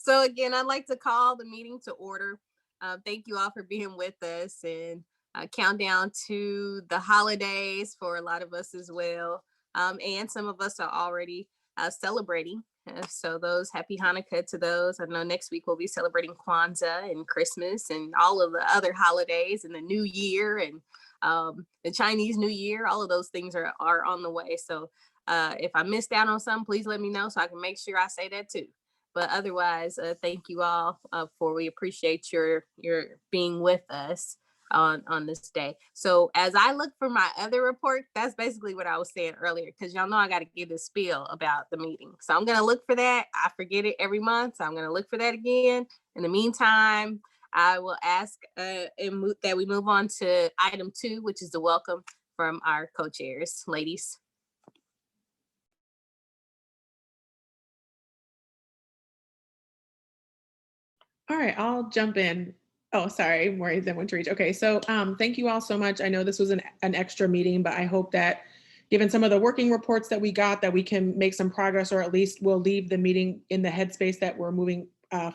So again, I'd like to call the meeting to order. Thank you all for being with us and countdown to the holidays for a lot of us as well. And some of us are already celebrating. So those happy Hanukkah to those. I know next week we'll be celebrating Kwanzaa and Christmas and all of the other holidays and the New Year and the Chinese New Year. All of those things are on the way. So if I missed out on something, please let me know so I can make sure I say that too. But otherwise, thank you all we appreciate your being with us on this day. So as I look for my other report, that's basically what I was saying earlier, because y'all know I got to give this spiel about the meeting. So I'm going to look for that. I forget it every month. So I'm going to look for that again. In the meantime, I will ask that we move on to item 2, which is the welcome from our co-chairs. Ladies. All right, I'll jump in. Oh, sorry, Maurice, then went to reach. Okay, so thank you all so much. I know this was an extra meeting, but I hope that given some of the working reports that we got, that we can make some progress, or at least we'll leave the meeting in the headspace that we're moving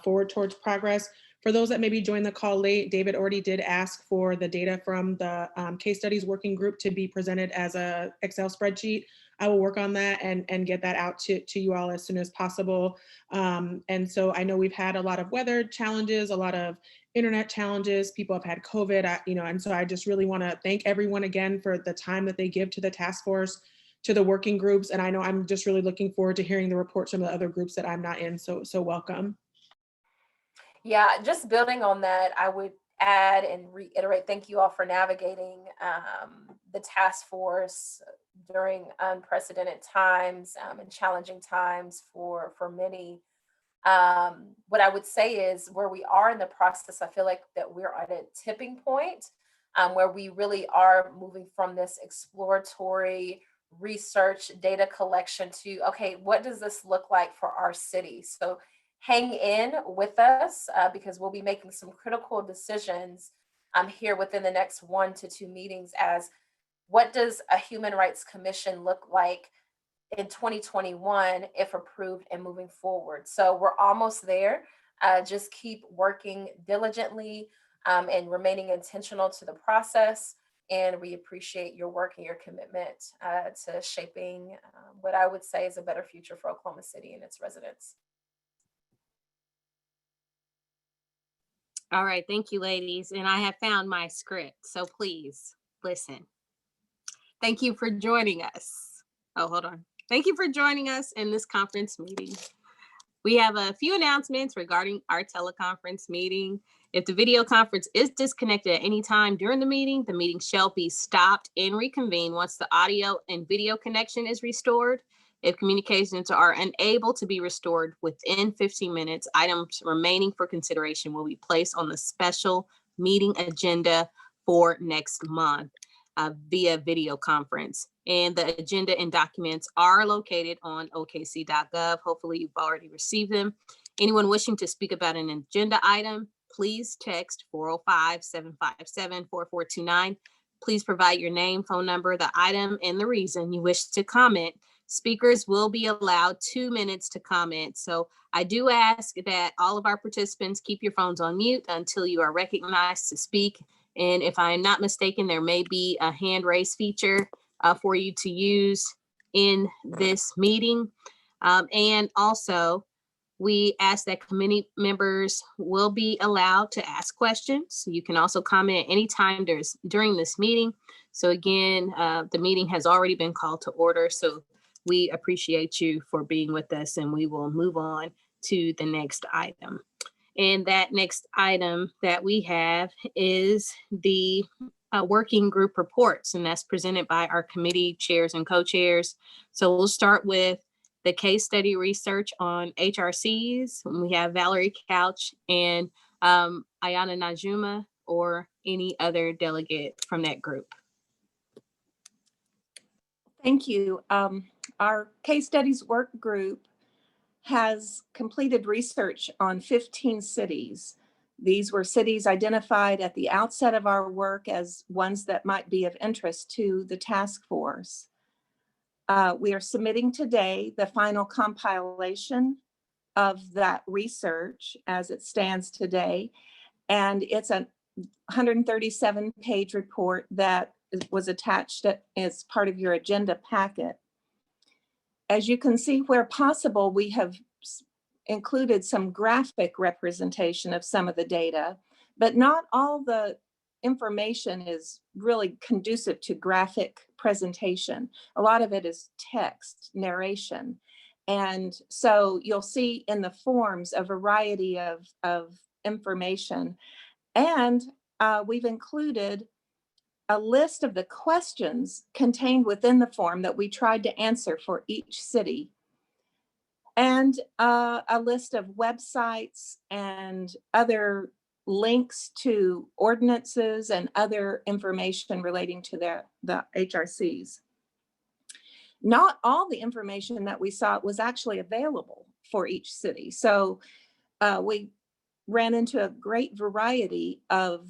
forward towards progress. For those that maybe joined the call late, David already did ask for the data from the case studies working group to be presented as a Excel spreadsheet. I will work on that and get that out to you all as soon as possible. And so I know we've had a lot of weather challenges, a lot of internet challenges. People have had COVID, and so I just really want to thank everyone again for the time that they give to the task force, to the working groups. And I know I'm just really looking forward to hearing the reports from the other groups that I'm not in. So welcome. Yeah, just building on that, I would add and reiterate, thank you all for navigating the task force during unprecedented times and challenging times for many. What I would say is where we are in the process, I feel like that we're at a tipping point where we really are moving from this exploratory research data collection to, okay, what does this look like for our city? So hang in with us because we'll be making some critical decisions here within the next 1 to 2 meetings as what does a human rights commission look like in 2021 if approved and moving forward. So we're almost there. Just keep working diligently and remaining intentional to the process. And we appreciate your work and your commitment to shaping what I would say is a better future for Oklahoma City and its residents. All right, thank you, ladies. And I have found my script, so please listen. Thank you for joining us. Oh, hold on. Thank you for joining us in this conference meeting. We have a few announcements regarding our teleconference meeting. If the video conference is disconnected at any time during the meeting shall be stopped and reconvened once the audio and video connection is restored. If communications are unable to be restored within 15 minutes, items remaining for consideration will be placed on the special meeting agenda for next month via video conference. And the agenda and documents are located on okc.gov. Hopefully you've already received them. Anyone wishing to speak about an agenda item, please text 405-757-4429. Please provide your name, phone number, the item, and the reason you wish to comment. Speakers will be allowed 2 minutes to comment. So I do ask that all of our participants keep your phones on mute until you are recognized to speak. And if I am not mistaken, there may be a hand raise feature for you to use in this meeting. And also, we ask that committee members will be allowed to ask questions. You can also comment anytime during this meeting. So again, the meeting has already been called to order. So we appreciate you for being with us, and we will move on to the next item. And that next item that we have is the working group reports, and that's presented by our committee chairs and co-chairs. So we'll start with the case study research on HRCs. We have Valerie Couch and Ayana Najuma, or any other delegate from that group. Thank you. Our case studies work group has completed research on 15 cities. These were cities identified at the outset of our work as ones that might be of interest to the task force. We are submitting today the final compilation of that research as it stands today. And it's a 137-page report that was attached as part of your agenda packet. As you can see, where possible, we have included some graphic representation of some of the data, but not all the information is really conducive to graphic presentation. A lot of it is text, narration. And so you'll see in the forms a variety of information. And we've included a list of the questions contained within the form that we tried to answer for each city, and a list of websites and other links to ordinances and other information relating to the HRCs. Not all the information that we saw was actually available for each city. So we ran into a great variety of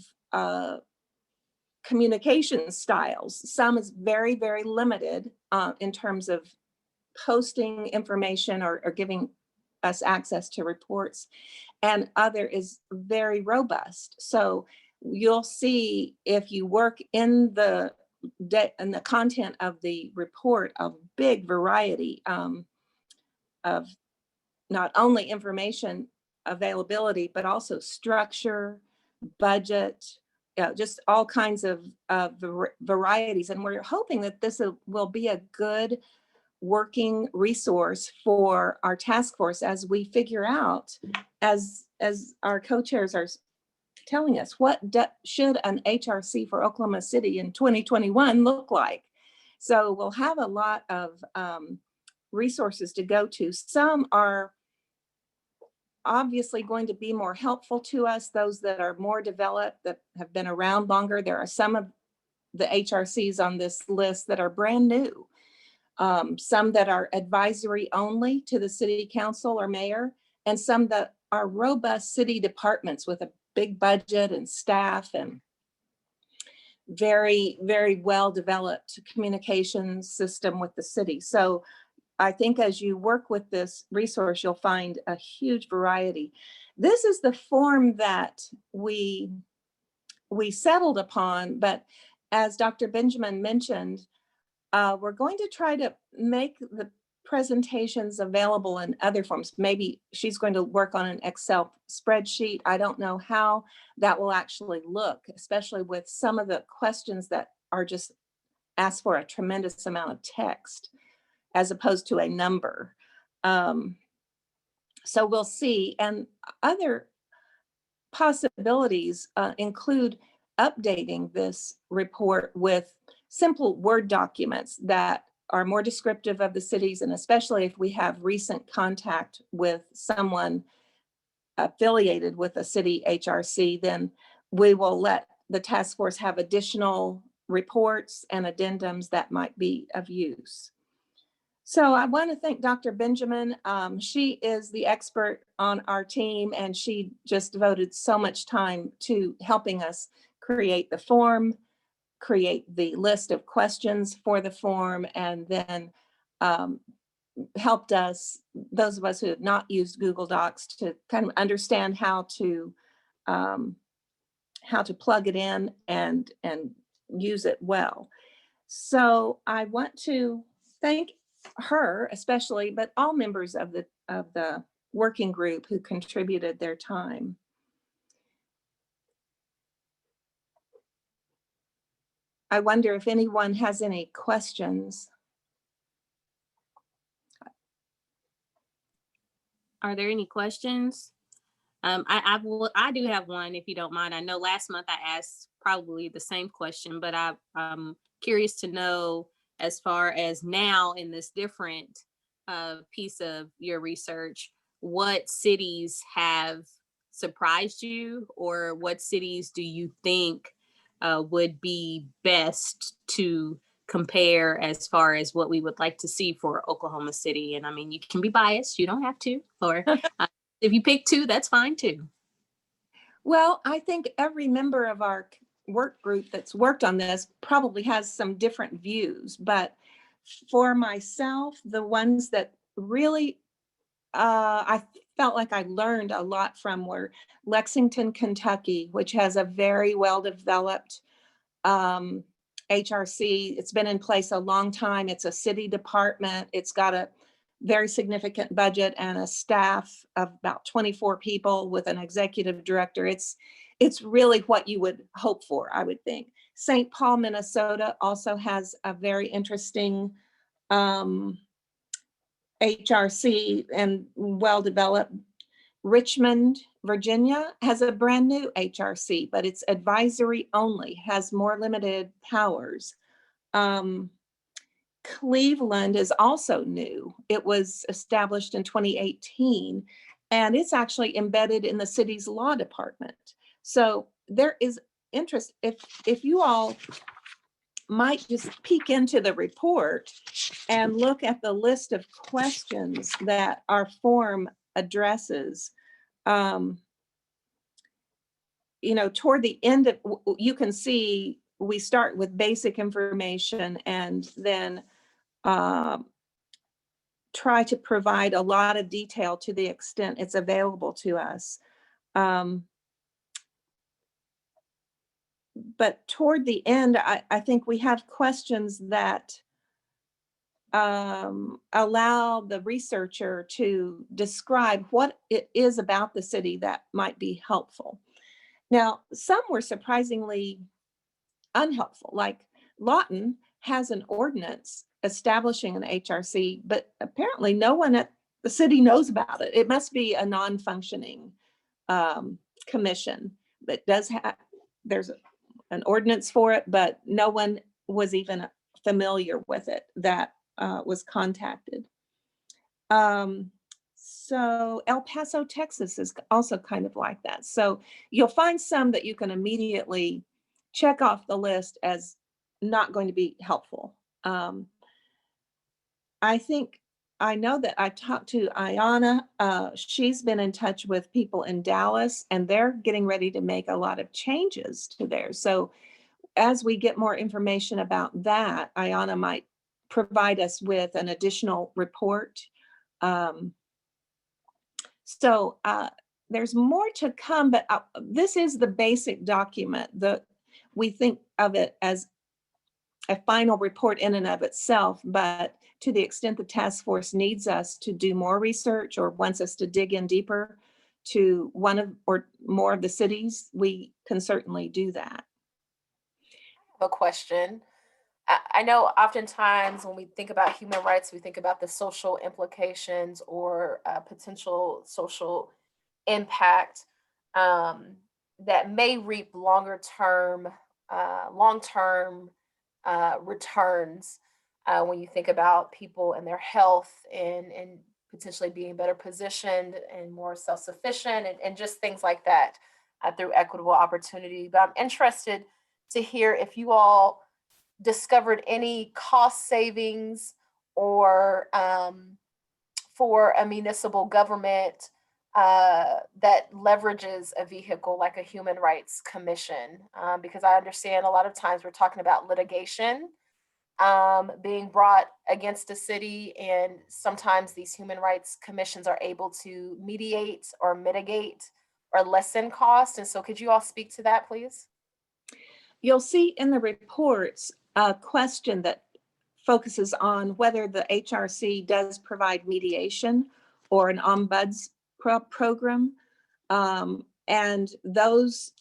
communication styles. Some is very, very limited in terms of posting information or giving us access to reports, and other is very robust. So you'll see, if you work in the content of the report, a big variety of not only information availability, but also structure, budget, just all kinds of varieties. And we're hoping that this will be a good working resource for our task force as we figure out, as our co-chairs are telling us, what should an HRC for Oklahoma City in 2021 look like? So we'll have a lot of resources to go to. Some are obviously going to be more helpful to us, those that are more developed, that have been around longer. There are some of the HRCs on this list that are brand new. Some that are advisory only to the city council or mayor, and some that are robust city departments with a big budget and staff and very, very well-developed communications system with the city. So I think as you work with this resource, you'll find a huge variety. This is the form that we settled upon, but as Dr. Benjamin mentioned, we're going to try to make the presentations available in other forms. Maybe she's going to work on an Excel spreadsheet. I don't know how that will actually look, especially with some of the questions that are just asked for a tremendous amount of text as opposed to a number. So we'll see. And other possibilities include updating this report with simple Word documents that are more descriptive of the cities, and especially if we have recent contact with someone affiliated with a city HRC, then we will let the task force have additional reports and addendums that might be of use. So I want to thank Dr. Benjamin. She is the expert on our team, and she just devoted so much time to helping us create the form, create the list of questions for the form, and then helped us, those of us who have not used Google Docs, to kind of understand how to plug it in and use it well. So I want to thank her especially, but all members of the working group who contributed their time. I wonder if anyone has any questions. Are there any questions? I do have one, if you don't mind. I know last month I asked probably the same question, but I'm curious to know, as far as now in this different piece of your research, what cities have surprised you, or what cities do you think would be best to compare as far as what we would like to see for Oklahoma City? And I mean, you can be biased, you don't have to, or if you pick two, that's fine too. Well, I think every member of our work group that's worked on this probably has some different views, but for myself, the ones that really I felt like I learned a lot from were Lexington, Kentucky, which has a very well-developed HRC. It's been in place a long time. It's a city department. It's got a very significant budget and a staff of about 24 people with an executive director. It's really what you would hope for, I would think. St. Paul, Minnesota also has a very interesting HRC and well-developed. Richmond, Virginia has a brand new HRC, but it's advisory only, has more limited powers. Cleveland is also new. It was established in 2018, and it's actually embedded in the city's law department. So there is interest. If you all might just peek into the report and look at the list of questions that our form addresses, toward the end of, you can see we start with basic information and then try to provide a lot of detail to the extent it's available to us. But toward the end, I think we have questions that allow the researcher to describe what it is about the city that might be helpful. Now, some were surprisingly unhelpful, like Lawton has an ordinance establishing an HRC, but apparently no one at the city knows about it. It must be a non-functioning commission that does have, there's an ordinance for it, but no one was even familiar with it that was contacted. So El Paso, Texas is also kind of like that. So you'll find some that you can immediately check off the list as not going to be helpful. I know that I talked to Ayana. She's been in touch with people in Dallas, and they're getting ready to make a lot of changes to theirs. So as we get more information about that, Ayana might provide us with an additional report. So there's more to come, but this is the basic document. We think of it as a final report in and of itself, but to the extent the task force needs us to do more research or wants us to dig in deeper to one of or more of the cities, we can certainly do that. I have a question. I know oftentimes when we think about human rights, we think about the social implications or potential social impact that may reap long-term returns when you think about people and their health and potentially being better positioned and more self-sufficient and just things like that through equitable opportunity. But I'm interested to hear if you all discovered any cost savings or for a municipal government that leverages a vehicle like a human rights commission, because I understand a lot of times we're talking about litigation being brought against a city, and sometimes these human rights commissions are able to mediate or mitigate or lessen costs. And so could you all speak to that, please? You'll see in the reports a question that focuses on whether the HRC does provide mediation or an ombuds program. And those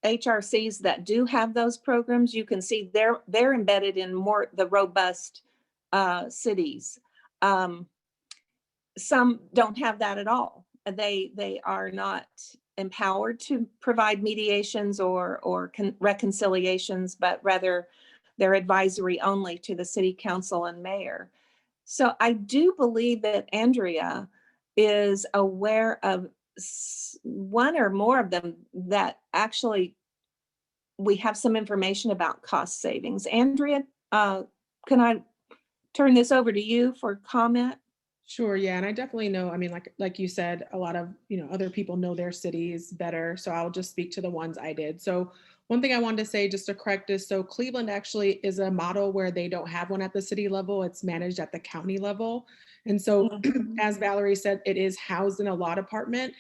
HRCs that do have those programs, you can see they're embedded in more the robust cities. Some don't have that at all. They are not empowered to provide mediations or reconciliations, but rather they're advisory only to the city council and mayor. So I do believe that Andrea is aware of one or more of them that actually we have some information about cost savings. Andrea, can I turn this over to you for comment? Sure, yeah, and I definitely know, I mean, like you said, a lot of, other people know their cities better, so I'll just speak to the ones I did. So one thing I wanted to say, just to correct this, so Cleveland actually is a model where they don't have one at the city level, it's managed at the county level. And so, Mhm. as Valerie said, it is housed in a law department,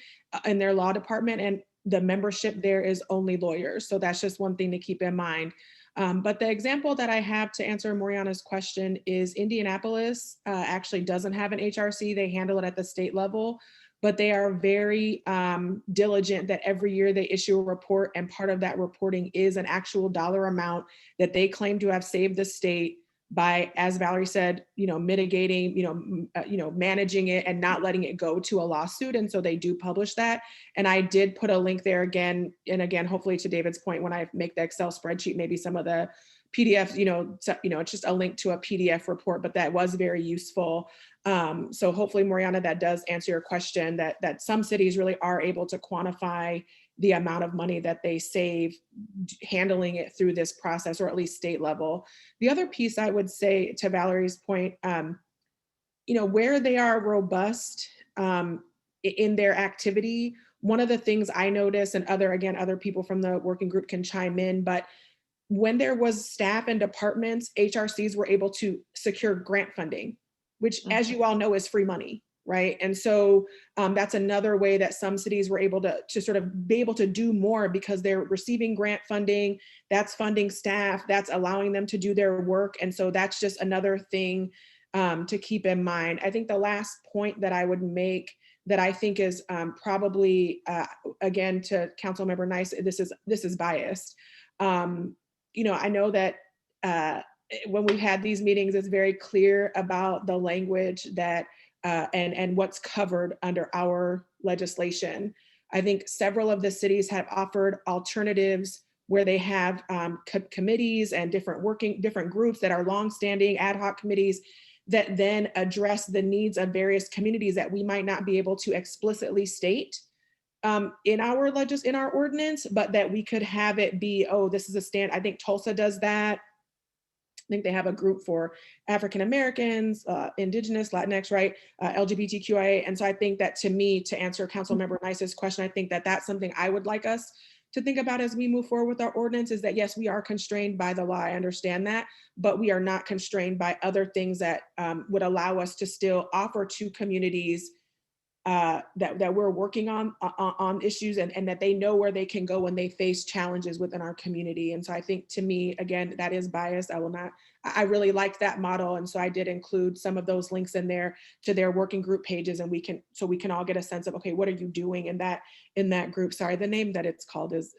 in their law department, and the membership there is only lawyers. So that's just one thing to keep in mind. But the example that I have to answer Mariana's question is Indianapolis actually doesn't have an HRC. They handle it at the state level, but they are very diligent that every year they issue a report, and part of that reporting is an actual dollar amount that they claim to have saved the state by, as Valerie said, mitigating, managing it and not letting it go to a lawsuit. And so they do publish that. And I did put a link there again, and again, hopefully to David's point, when I make the Excel spreadsheet, maybe some of the PDFs, it's just a link to a PDF report, but that was very useful. So hopefully, Mariana, that does answer your question, that some cities really are able to quantify the amount of money that they save handling it through this process, or at least state level. The other piece I would say, to Valerie's point, where they are robust in their activity, one of the things I noticed, and other people from the working group can chime in, but when there was staff and departments, HRCs were able to secure grant funding, which, as you all know, is free money, right? And so that's another way that some cities were able to sort of be able to do more, because they're receiving grant funding, that's funding staff, that's allowing them to do their work. And so that's just another thing to keep in mind. I think the last point that I would make, that I think is probably, again, to Councilmember Nice, this is biased. I know that when we've had these meetings, it's very clear about the language that and what's covered under our legislation. I think several of the cities have offered alternatives where they have committees and different groups that are longstanding ad hoc committees that then address the needs of various communities that we might not be able to explicitly state in our ordinance, but that we could have it be, oh, this is a stand. I think Tulsa does that. I think they have a group for African Americans, Indigenous, Latinx, right? LGBTQIA. And so I think that, to me, to answer Councilmember Nice's question, I think that that's something I would like us to think about as we move forward with our ordinance, is that yes, we are constrained by the law. I understand that, but we are not constrained by other things that would allow us to still offer to communities that we're working on issues, and that they know where they can go when they face challenges within our community. And so I think, to me, again, that is biased. I really like that model. And so I did include some of those links in there to their working group pages, and we can all get a sense of, okay, what are you doing in that group? Sorry, the name that it's called is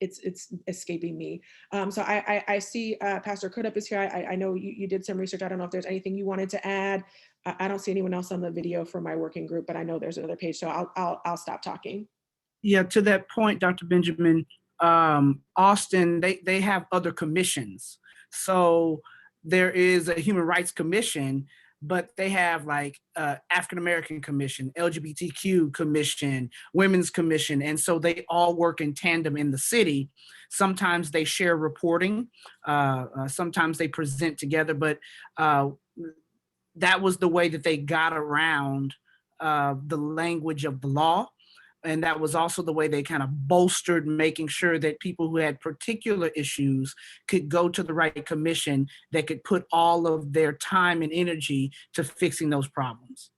it's escaping me. So I see Pastor Kodup is here. I know you did some research. I don't know if there's anything you wanted to add. I don't see anyone else on the video for my working group, but I know there's another page, so I'll stop talking. Yeah, to that point, Dr. Benjamin, Austin, they have other commissions. So there is a Human Rights Commission, but they have like African American Commission, LGBTQ Commission, Women's Commission, and so they all work in tandem in the city. Sometimes they share reporting, sometimes they present together, but that was the way that they got around the language of the law. And that was also the way they kind of bolstered making sure that people who had particular issues could go to the right commission that could put all of their time and energy to fixing those problems.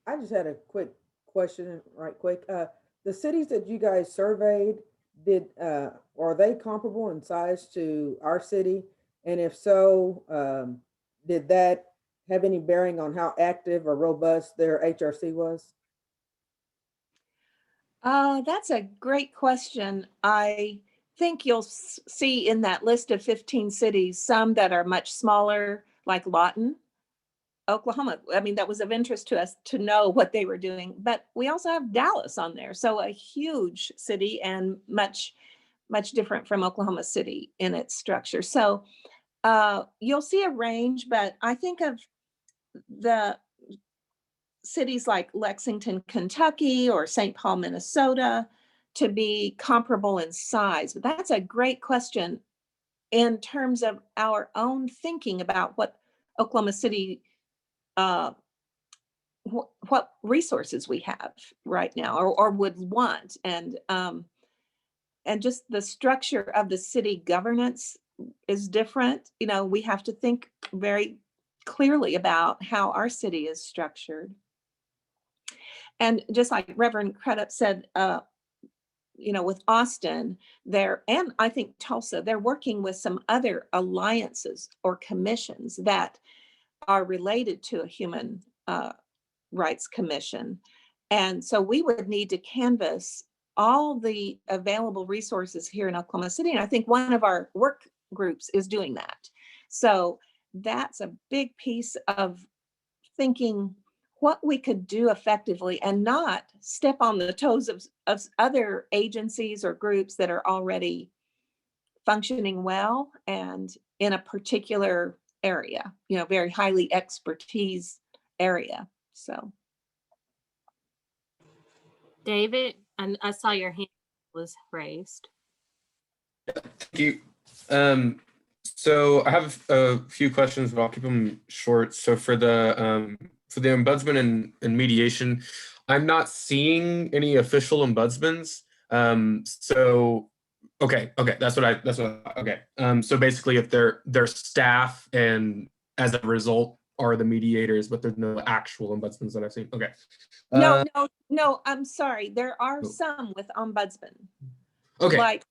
I just had a quick question, right quick. The cities that you guys surveyed, are they comparable in size to our city? And if so, did that have any bearing on how active or robust their HRC was? That's a great question. I think you'll see in that list of 15 cities, some that are much smaller, like Lawton, Oklahoma. I mean, that was of interest to us to know what they were doing. But we also have Dallas on there. So a huge city, and much different from Oklahoma City in its structure. So you'll see a range, but I think of the cities like Lexington, Kentucky, or St. Paul, Minnesota, to be comparable in size. But that's a great question. in terms of our own thinking about what Oklahoma City, what resources we have right now or would want, and just the structure of the city governance is different. You know, we have to think very clearly about how our city is structured. And just like Reverend Crudup said, you know, with Austin there, and I think Tulsa, they're working with some other alliances or commissions that are related to a human rights commission. And so we would need to canvass all the available resources here in Oklahoma City. And I think one of our work groups is doing that. So that's a big piece of thinking what we could do effectively and not step on the toes of other agencies or groups that are already functioning well and in a particular area, you know, very highly expertise area. So. David, I saw your hand was raised. Thank you. So I have a few questions, but I'll keep them short. So for the ombudsman and mediation, I'm not seeing any official ombudsmans. So okay, so basically, if they're staff and as a result are the mediators, but there's no actual ombudsmans that I've seen. Okay. No, I'm sorry. There are some with ombudsman. Okay. Like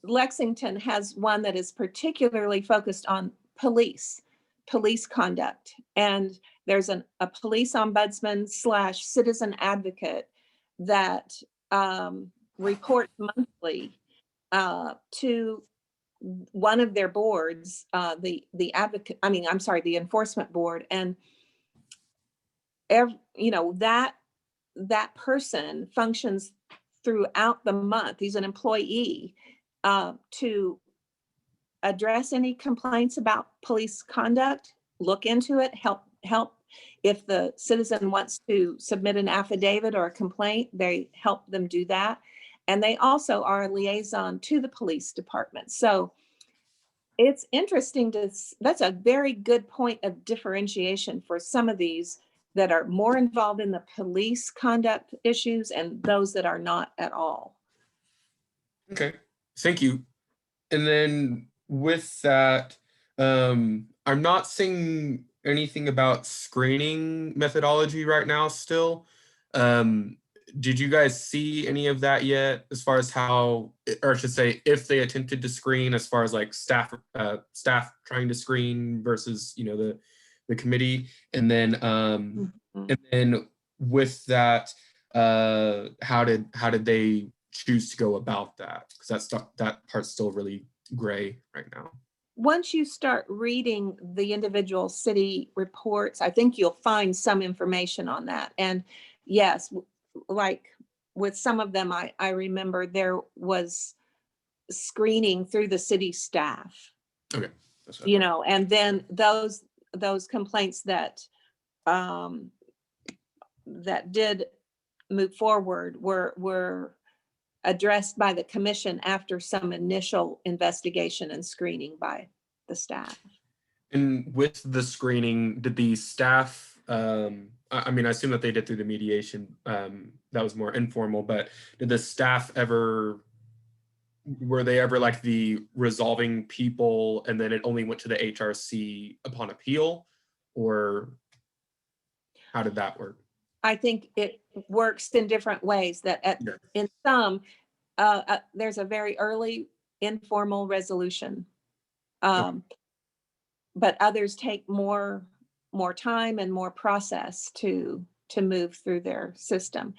Lexington has one that is particularly focused on police conduct. And there's a police ombudsman / citizen advocate that reports monthly to one of their boards, the enforcement board. And that person functions throughout the month. He's an employee to address any complaints about police conduct, look into it, help. If the citizen wants to submit an affidavit or a complaint, they help them do that. And they also are a liaison to the police department. So it's interesting that's a very good point of differentiation for some of these that are more involved in the police conduct issues and those that are not at all. Okay, thank you. And then with that, I'm not seeing anything about screening methodology right now still. Did you guys see any of that yet as far as how, or I should say, if they attempted to screen as far as like staff trying to screen versus, you know, the committee? And then with that, how did they choose to go about that? Because that part's still really gray right now. Once you start reading the individual city reports, I think you'll find some information on that. And yes, like with some of them, I remember there was screening through the city staff. Okay. You know, and then those complaints that that did move forward were addressed by the commission after some initial investigation and screening by the staff. And with the screening, did the staff, I mean, I assume that they did through the mediation, that was more informal, but did the staff were they ever like the resolving people and then it only went to the HRC upon appeal, or how did that work? I think it works in different ways. That in some, there's a very early informal resolution, but others take more time and more process to move through their system.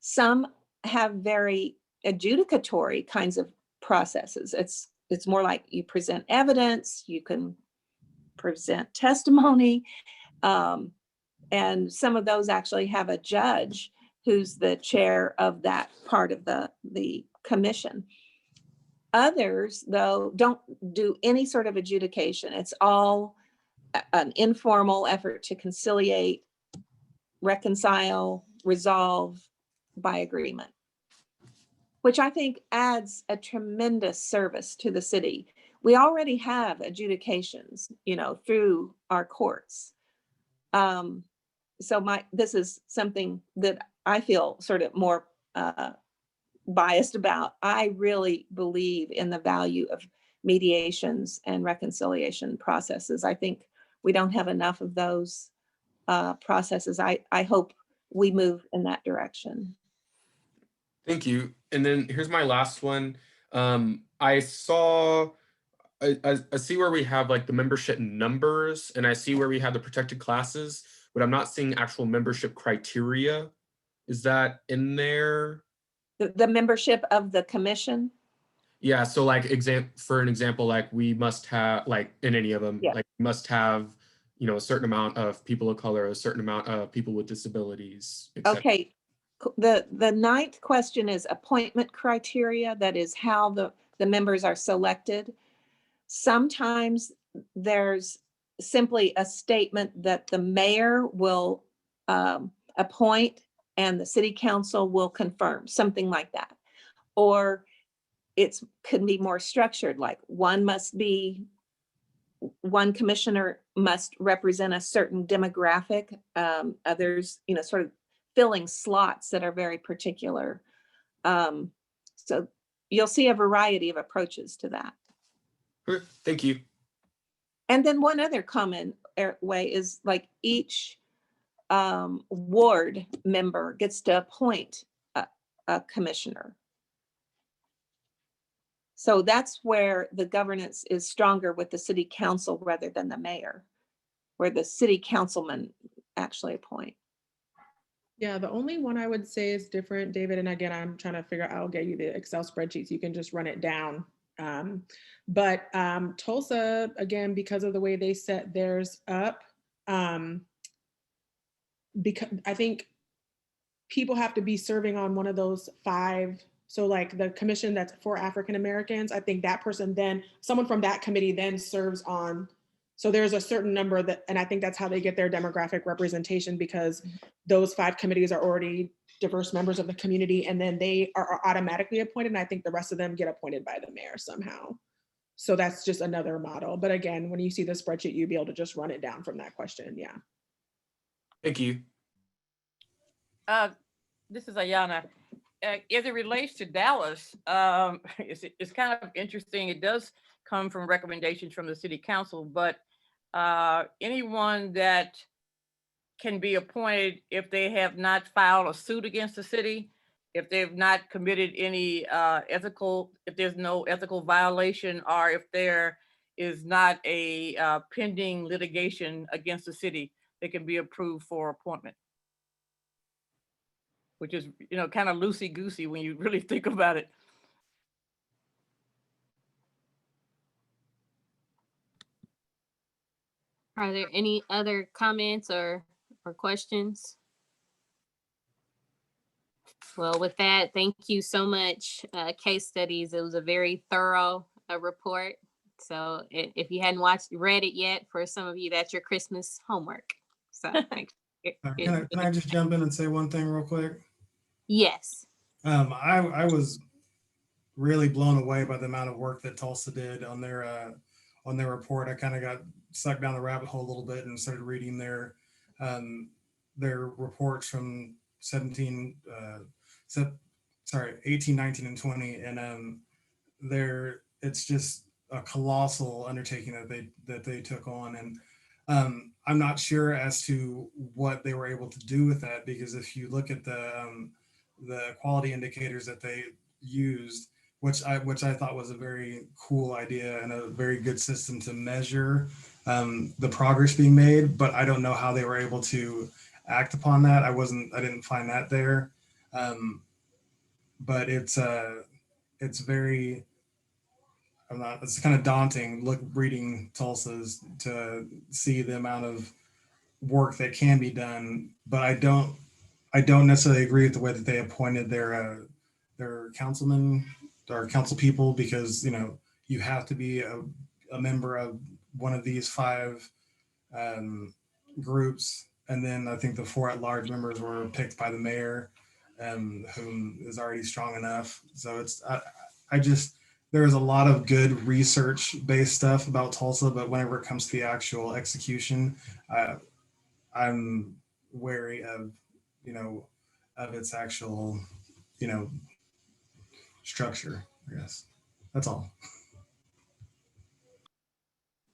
Some have very adjudicatory kinds of processes. It's more like you present evidence, you can present testimony. And some of those actually have a judge who's the chair of that part of the commission. Others, though, don't do any sort of adjudication. It's all an informal effort to conciliate, reconcile, resolve by agreement, which I think adds a tremendous service to the city. we already have adjudications, through our courts. So this is something that I feel sort of more biased about. I really believe in the value of mediations and reconciliation processes. I think we don't have enough of those processes. I hope we move in that direction. Thank you. And then here's my last one. I see where we have like the membership numbers, and I see where we have the protected classes, but I'm not seeing actual membership criteria. Is that in there? The membership of the commission? Yeah, so like for an example, like we must have, like in any of them, Yeah. like we must have, a certain amount of people of color, a certain amount of people with disabilities, et cetera. Okay. The ninth question is appointment criteria. That is how the members are selected. Sometimes there's simply a statement that the mayor will appoint and the city council will confirm, something like that. Or could be more structured, like one commissioner must represent a certain demographic, others, sort of filling slots that are very particular. So you'll see a variety of approaches to that. Okay, thank you. And then one other common way is like each ward member gets to appoint a commissioner. So that's where the governance is stronger with the city council rather than the mayor, where the city councilmen actually appoint. Yeah, the only one I would say is different, David, and again, I'm trying to figure out, I'll get you the Excel spreadsheet so you can just run it down. But Tulsa, again, because of the way they set theirs up, because I think people have to be serving on one of those 5. So like the commission that's for African Americans, I think that person then, someone from that committee then serves on. So there's a certain number that, and I think that's how they get their demographic representation, because those 5 committees are already diverse members of the community, and then they are automatically appointed. And I think the rest of them get appointed by the mayor somehow. So that's just another model. But again, when you see the spreadsheet, you'll be able to just run it down from that question. Yeah. Thank you. This is Ayana. As it relates to Dallas, it's kind of interesting. It does come from recommendations from the city council, but anyone that can be appointed if they have not filed a suit against the city, if they've not committed any if there's no ethical violation, or if there is not a pending litigation against the city, they can be approved for appointment. Which is, kind of loosey-goosey when you really think about it. Are there any other comments or questions? Well, with that, thank you so much, Case Studies. It was a very thorough report. So if you hadn't read it yet, for some of you, that's your Christmas homework. So thank you. Can I just jump in and say one thing real quick? Yes. I was really blown away by the amount of work that Tulsa did on their report. I kind of got sucked down the rabbit hole a little bit and started reading their reports from 18, 19, and 20, and it's just a colossal undertaking that they took on, and I'm not sure as to what they were able to do with that, because if you look at the quality indicators that they used, which I thought was a very cool idea and a very good system to measure the progress being made, but I don't know how they were able to act upon that. I didn't find that there, but it's very, it's kind of daunting reading Tulsa's to see the amount of work that can be done, but I don't necessarily agree with the way that they appointed their councilmen or council people, because you have to be a member of one of these 5 groups, and then I think the 4 at-large members were picked by the mayor, whom is already strong enough. So there's a lot of good research-based stuff about Tulsa, but whenever it comes to the actual execution, I'm wary of, of its actual, structure, I guess. That's all.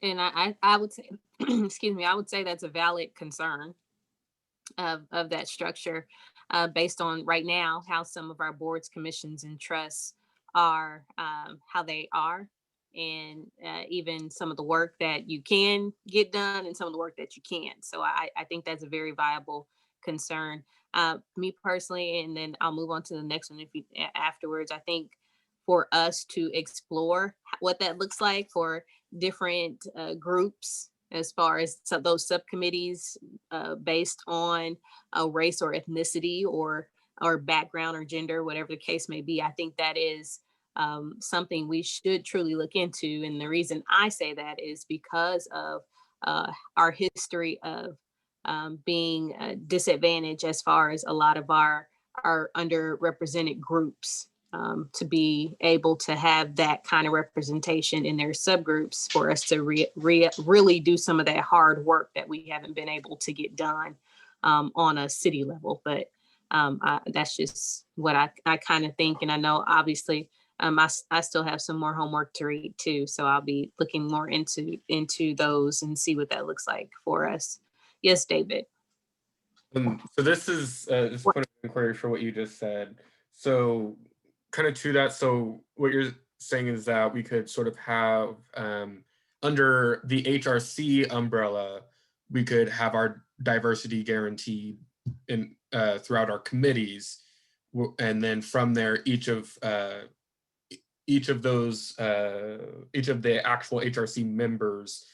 And I would say, excuse me, I would say that's a valid concern of that structure, based on right now how some of our boards, commissions, and trusts are, how they are, and even some of the work that you can get done and some of the work that you can't. So I think that's a very viable concern. Me personally, and then I'll move on to the next one if you afterwards. I think for us to explore what that looks like for different groups, as far as those subcommittees based on race or ethnicity or background or gender, whatever the case may be. I think that is something we should truly look into. And the reason I say that is because of our history of being disadvantaged as far as a lot of our underrepresented groups, to be able to have that kind of representation in their subgroups for us to really do some of that hard work that we haven't been able to get done on a city level. But that's just what I kind of think. And I know obviously I still have some more homework to read too. So I'll be looking more into those and see what that looks like for us. Yes, David. So this is just a point of inquiry for what you just said. So kind of to that, so what you're saying is that we could sort of have under the HRC umbrella, we could have our diversity guaranteed in throughout our committees, and then from there, each of the actual HRC members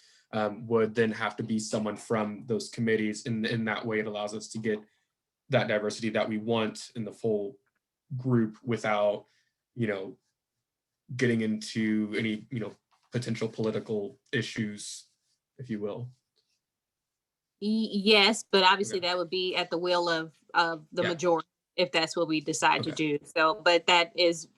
would then have to be someone from those committees. In that way, it allows us to get that diversity that we want in the full group without, getting into any, potential political issues, if you will. Yes, but obviously Okay. that would be at the will of the Yeah. majority if that's what we decide to Okay. do. So, but that is,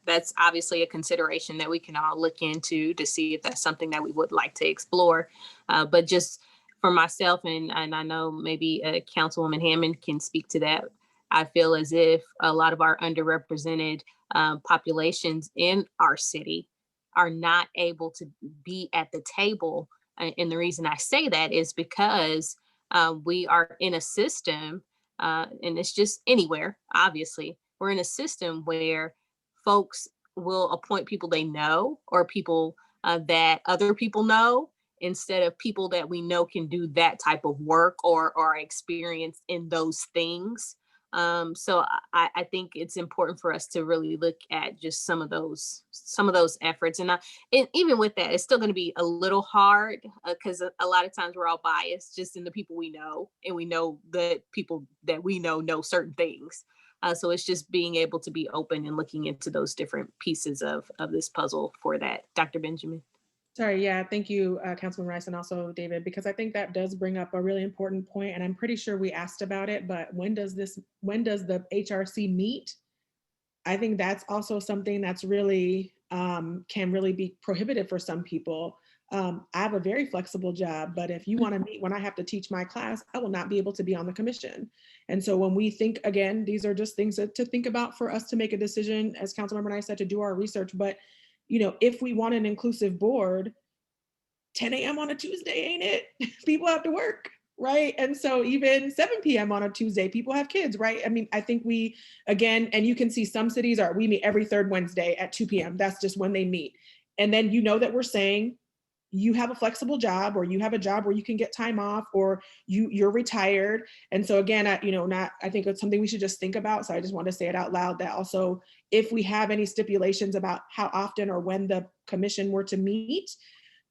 that's obviously a consideration that we can all look into to see if that's something that we would like to explore. But just for myself, and I know maybe Councilwoman Hammond can speak to that. I feel as if a lot of our underrepresented populations in our city are not able to be at the table. And the reason I say that is because we are in a system, and it's just anywhere, obviously, we're in a system where folks will appoint people they know or people that other people know instead of people that we know can do that type of work or are experienced in those things. So I think it's important for us to really look at just some of those efforts. And even with that, it's still going to be a little hard because a lot of times we're all biased just in the people we know, and we know that people that we know certain things. So it's just being able to be open and looking into those different pieces of this puzzle for that. Dr. Benjamin. Sorry, yeah, thank you, Councilman Rice, and also David, because I think that does bring up a really important point, and I'm pretty sure we asked about it, but when does the HRC meet? I think that's also something that's really, can really be prohibitive for some people. I have a very flexible job, but if you want to meet when I have to teach my class, I will not be able to be on the commission. And so when we think, again, these are just things to think about for us to make a decision, as Councilmember and I said, to do our research. But if we want an inclusive board, 10 a.m. on a Tuesday, ain't it? People have to work, right? And so even 7 p.m. on a Tuesday, people have kids, right? I mean, I think we, again, and you can see some cities we meet every third Wednesday at 2 p.m. That's just when they meet. And then that we're saying you have a flexible job, or you have a job where you can get time off, or you're retired. And so again, I think it's something we should just think about. So I just want to say it out loud that also, if we have any stipulations about how often or when the commission were to meet,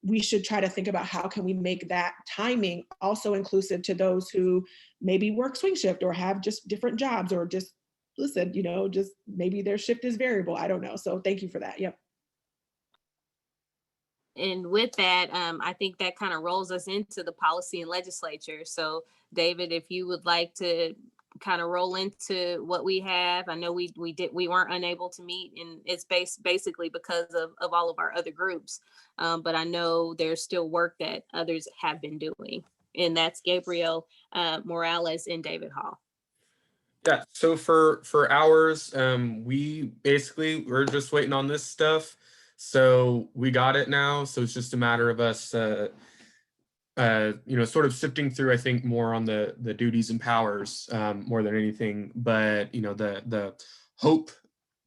we should try to think about how can we make that timing also inclusive to those who maybe work swing shift or have just different jobs, or just listen, just maybe their shift is variable. I don't know. So thank you for that. Yep. And with that, I think that kind of rolls us into the policy and legislature. So David, if you would like to kind of roll into what we have. I know we weren't unable to meet, and it's basically because of all of our other groups. But I know there's still work that others have been doing, and that's Gabriel Morales and David Hall. Yeah, so for ours, we're just waiting on this stuff. So we got it now. So it's just a matter of us sort of sifting through, I think, more on the duties and powers more than anything. But the hope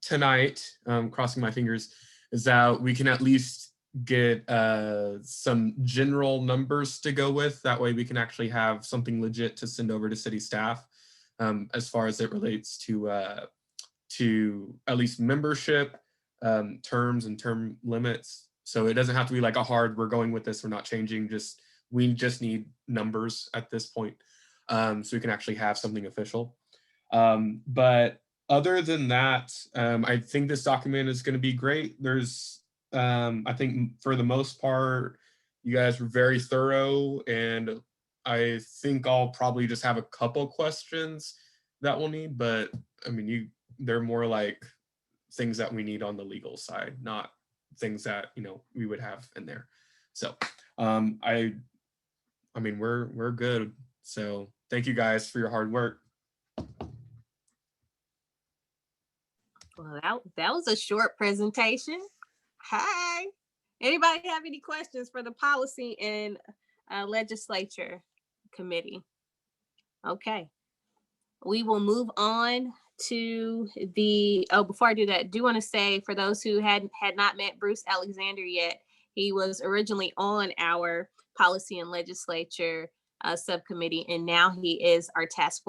tonight, crossing my fingers, is that we can at least get some general numbers to go with. That way we can actually have something legit to send over to city staff. As far as it relates to at least membership terms and term limits. So it doesn't have to be like a hard, we're going with this, we're not changing, we just need numbers at this point, so we can actually have something official. But other than that, I think this document is going to be great. There's, I think for the most part, you guys were very thorough, and I think I'll probably just have a couple questions that we'll need, but I mean, they're more like things that we need on the legal side, not things that, we would have in there. So I mean, we're good. So thank you guys for your hard work. Well, that was a short presentation. Hi. Anybody have any questions for the policy and legislature committee? Okay. We will move on to before I do that, I do want to say, for those who had not met Bruce Alexander yet, he was originally on our policy and legislature subcommittee, and now he is our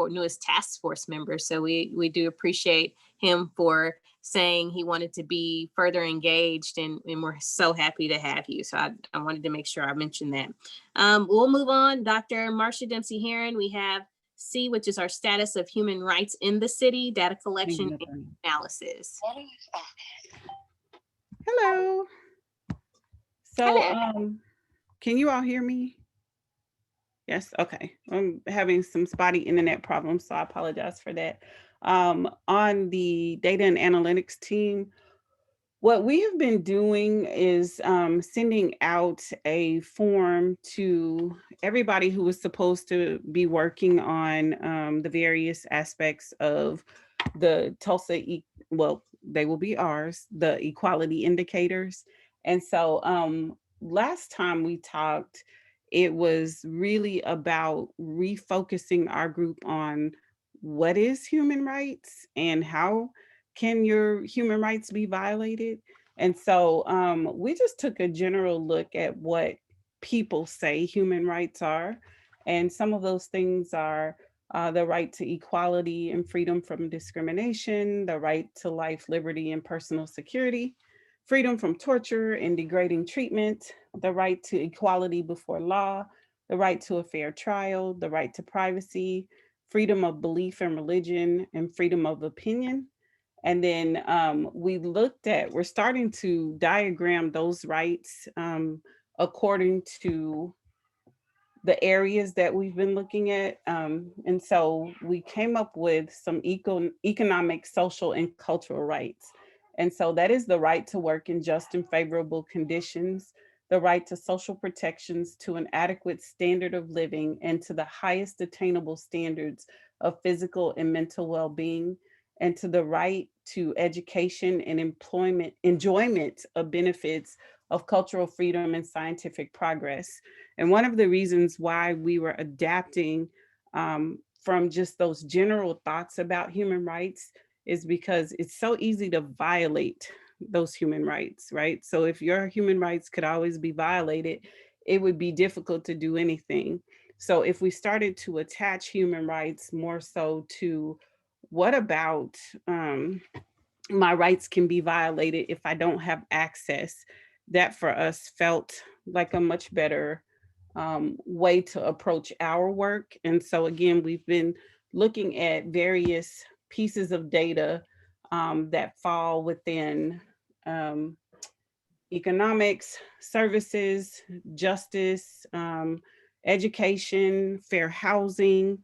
newest task force member. So we do appreciate him for saying he wanted to be further engaged, and we're so happy to have you. So I wanted to make sure I mentioned that. We'll move on. Dr. Marcia Dempsey Heron, we have C, which is our status of human rights in the city, data collection and analysis. Hello. So can you all hear me? Yes, okay. I'm having some spotty internet problems, so I apologize for that. On the data and analytics team, what we have been doing is sending out a form to everybody who was supposed to be working on the various aspects of the Tulsa, they will be ours, the equality indicators. And so last time we talked, it was really about refocusing our group on what is human rights and how can your human rights be violated? And so we just took a general look at what people say human rights are. And some of those things are the right to equality and freedom from discrimination, the right to life, liberty, and personal security, freedom from torture and degrading treatment, the right to equality before law, the right to a fair trial, the right to privacy, freedom of belief and religion, and freedom of opinion. And then we're starting to diagram those rights according to the areas that we've been looking at. And so we came up with some economic, social, and cultural rights. And so that is the right to work in just and favorable conditions, the right to social protections, to an adequate standard of living, and to the highest attainable standards of physical and mental well-being, and to the right to education and enjoyment of benefits of cultural freedom and scientific progress. And one of the reasons why we were adapting from just those general thoughts about human rights is because it's so easy to violate those human rights, right? So if your human rights could always be violated, it would be difficult to do anything. So if we started to attach human rights more so to what about my rights can be violated if I don't have access, that for us felt like a much better way to approach our work. And so again, we've been looking at various pieces of data that fall within economics, services, justice, education, fair housing,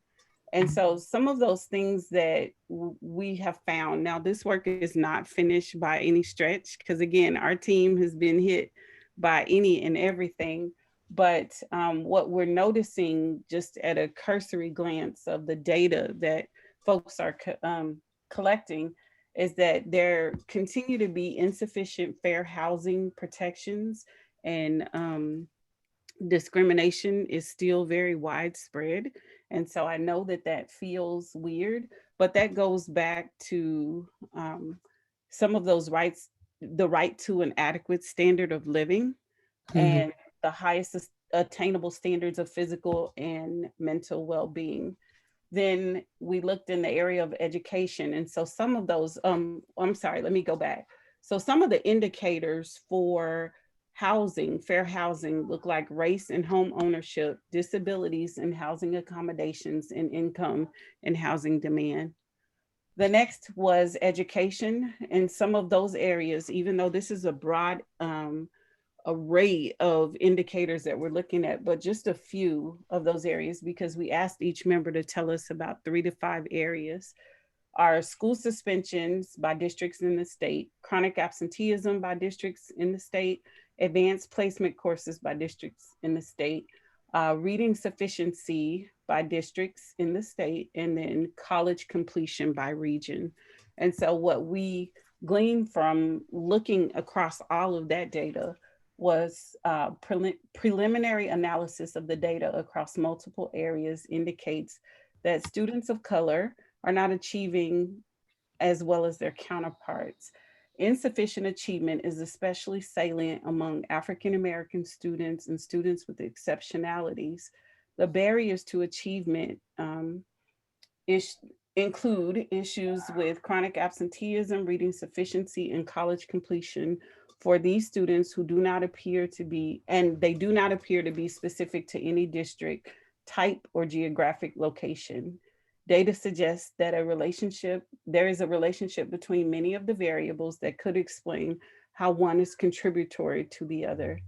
And so some of those things that we have found, now this work is not finished by any stretch, because again, our team has been hit by any and everything. But what we're noticing just at a cursory glance of the data that folks are collecting is that there continue to be insufficient fair housing protections, and discrimination is still very widespread. And so I know that that feels weird, but that goes back to some of those rights, the right to an adequate standard of living, and the highest attainable standards of physical and mental well-being. Then we looked in the area of education. And so some of those, I'm sorry, let me go back. So some of the indicators for housing, fair housing, look like race and home ownership, disabilities and housing accommodations, and income and housing demand. The next was education. And some of those areas, even though this is a broad array of indicators that we're looking at, but just a few of those areas, because we asked each member to tell us about 3 to 5 areas, are school suspensions by districts in the state, chronic absenteeism by districts in the state, advanced placement courses by districts in the state, reading sufficiency by districts in the state, and then college completion by region. And so what we gleaned from looking across all of that data was preliminary analysis of the data across multiple areas indicates that students of color are not achieving as well as their counterparts. Insufficient achievement is especially salient among African-American students and students with exceptionalities. The barriers to achievement include issues with chronic absenteeism, reading sufficiency, and college completion for these students who do not appear to be, and they do not appear to be specific to any district, type, or geographic location. Data suggests that there is a relationship between many of the variables that could explain how one is contributory to the other.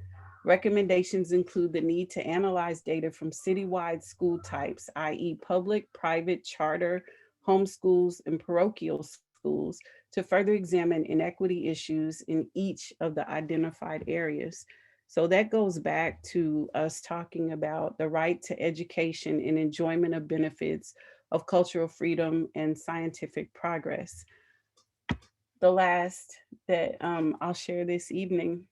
Recommendations include the need to analyze data from citywide school types, i.e. public, private, charter, homeschools, and parochial schools, to further examine inequity issues in each of the identified areas. So that goes back to us talking about the right to education and enjoyment of benefits of cultural freedom and scientific progress. The last that I'll share this evening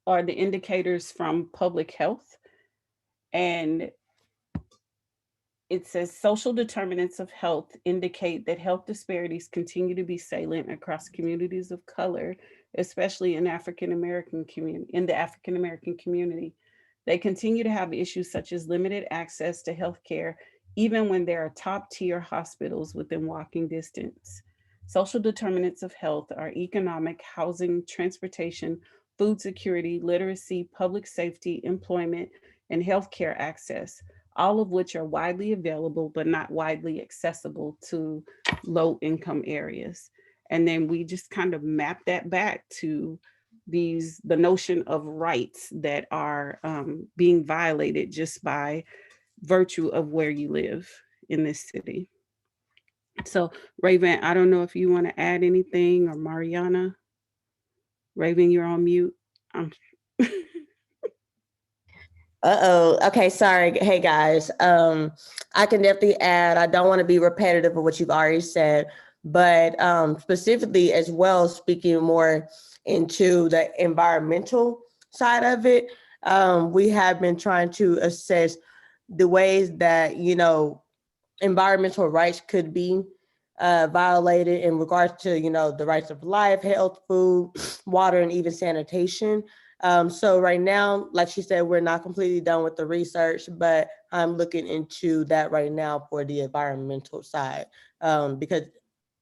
are the indicators from public health. And it says social determinants of health indicate that health disparities continue to be salient across communities of color, especially in the African-American community. They continue to have issues such as limited access to healthcare, even when there are top-tier hospitals within walking distance. Social determinants of health are economic, housing, transportation, food security, literacy, public safety, employment, and healthcare access, all of which are widely available but not widely accessible to low-income areas. And then we just kind of map that back to the notion of rights that are being violated just by virtue of where you live in this city. So Raven, I don't know if you want to add anything, or Mariana. Raven, you're on mute. Okay, sorry. Hey guys, I can definitely add, I don't want to be repetitive of what you've already said, but specifically as well, speaking more into the environmental side of it, we have been trying to assess the ways that, environmental rights could be violated in regards to, the rights of life, health, food, water, and even sanitation. So right now, like she said, we're not completely done with the research, but I'm looking into that right now for the environmental side. Because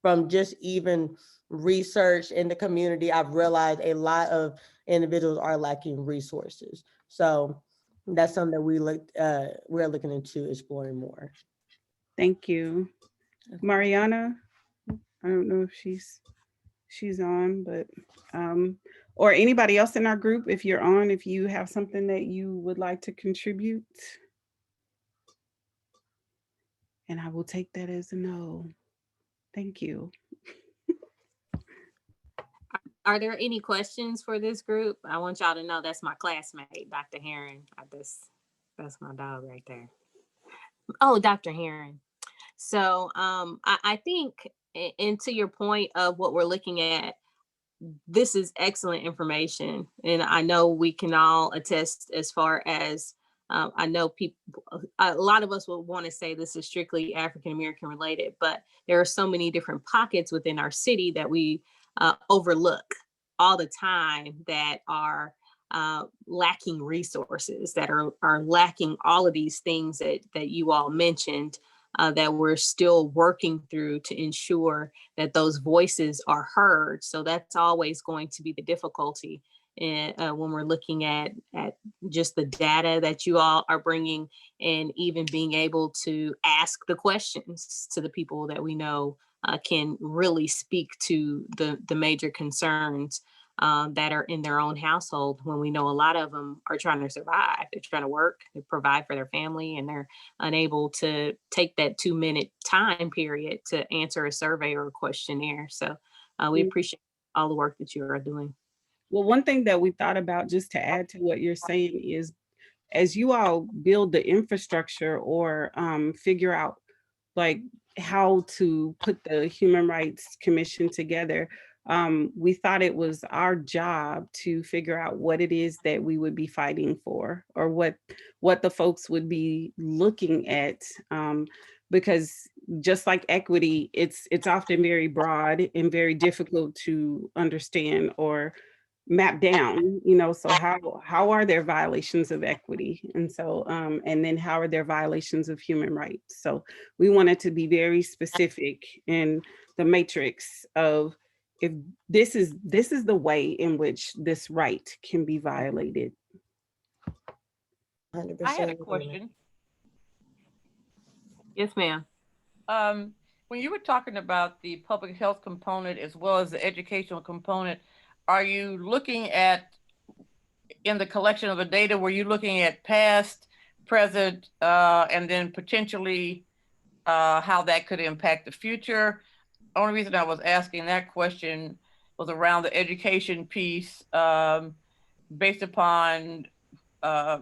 from just even research in the community, I've realized a lot of individuals are lacking resources. So that's something that we're looking into exploring more. Thank you. Mariana, I don't know if she's on, but or anybody else in our group, if you're on, if you have something that you would like to contribute. And I will take that as a no. Thank you. Are there any questions for this group? I want y'all to know that's my classmate, Dr. Heron. That's my dog right there. Oh, Dr. Heron. So I think, and to your point of what we're looking at, this is excellent information. And I know we can all attest as far as I know people, a lot of us will want to say this is strictly African American related, but there are so many different pockets within our city that we overlook all the time that are lacking resources, that are lacking all of these things that you all mentioned, that we're still working through to ensure that those voices are heard. So that's always going to be the difficulty when we're looking at just the data that you all are bringing, and even being able to ask the questions to the people that we know can really speak to the major concerns that are in their own household, when we know a lot of them are trying to survive. They're trying to work, they provide for their family, and they're unable to take that 2-minute time period to answer a survey or a questionnaire. So we appreciate all the work that you are doing. Well, one thing that we thought about, just to add to what you're saying, is as you all build the infrastructure or figure out like how to put the Human Rights Commission together, we thought it was our job to figure out what it is that we would be fighting for, or what the folks would be looking at, because just like equity, it's often very broad and very difficult to understand or map down, so how are there violations of equity? And so, and then how are there violations of human rights? So we wanted to be very specific in the matrix of, if this is the way in which this right can be violated. 100%. I had a question. Yes, ma'am. When you were talking about the public health component as well as the educational component, are you looking at, in the collection of the data, were you looking at past, present, and then potentially how that could impact the future? The only reason I was asking that question was around the education piece, based upon, I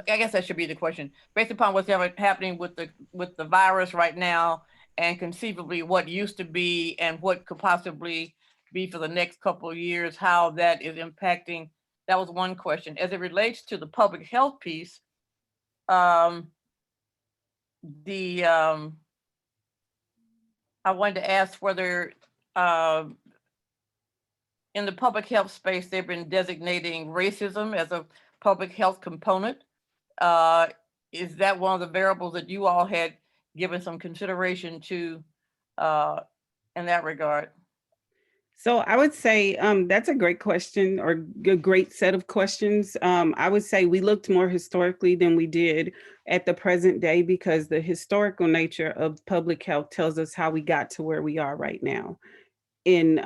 guess that should be the question, based upon what's happening with the virus right now, and conceivably what used to be and what could possibly be for the next couple of years, how that is impacting. That was one question. As it relates to the public health piece, I wanted to ask whether in the public health space, they've been designating racism as a public health component. Is that one of the variables that you all had given some consideration to in that regard? So I would say that's a great question, or a great set of questions. I would say we looked more historically than we did at the present day, because the historical nature of public health tells us how we got to where we are right now in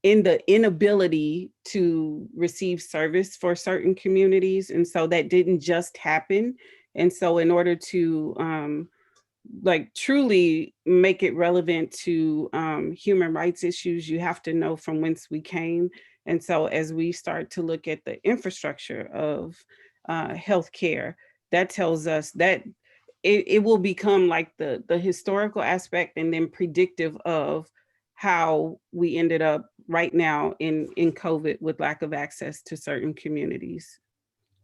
the inability to receive service for certain communities. And so that didn't just happen. And so in order to like truly make it relevant to human rights issues, you have to know from whence we came. And so as we start to look at the infrastructure of healthcare, that tells us that it will become like the historical aspect, and then predictive of how we ended up right now in COVID with lack of access to certain communities.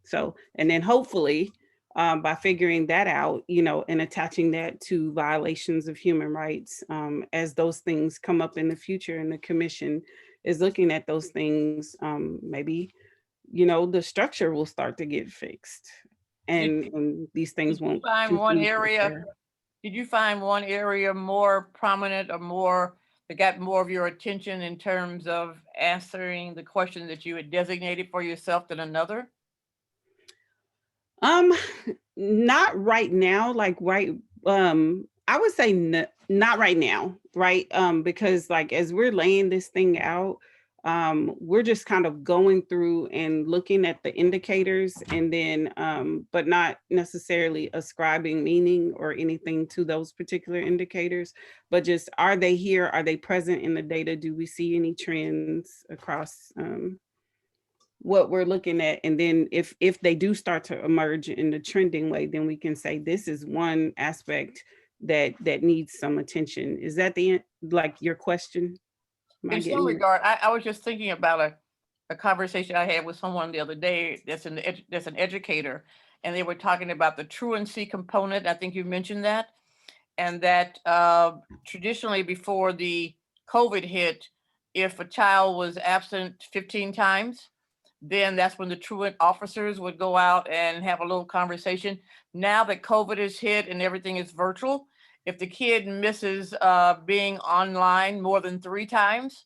So, and then hopefully, by figuring that out, and attaching that to violations of human rights, as those things come up in the future, and the commission is looking at those things, maybe, the structure will start to get fixed, and these things won't. Find one area. Did you find one area more prominent, or more that got more of your attention in terms of answering the question that you had designated for yourself than another? Not right now, I would say not right now, right? Because like, as we're laying this thing out, we're just kind of going through and looking at the indicators and then, but not necessarily ascribing meaning or anything to those particular indicators, but just, are they here? Are they present in the data? Do we see any trends across what we're looking at? And then if they do start to emerge in the trending way, then we can say this is one aspect that needs some attention. Is that like your question? In some regard, I was just thinking about a conversation I had with someone the other day that's an educator, and they were talking about the truancy component. I think you mentioned that, and that traditionally before the COVID hit, if a child was absent 15 times, then that's when the truant officers would go out and have a little conversation. Now that COVID is hit and everything is virtual, if the kid misses being online more than 3 times,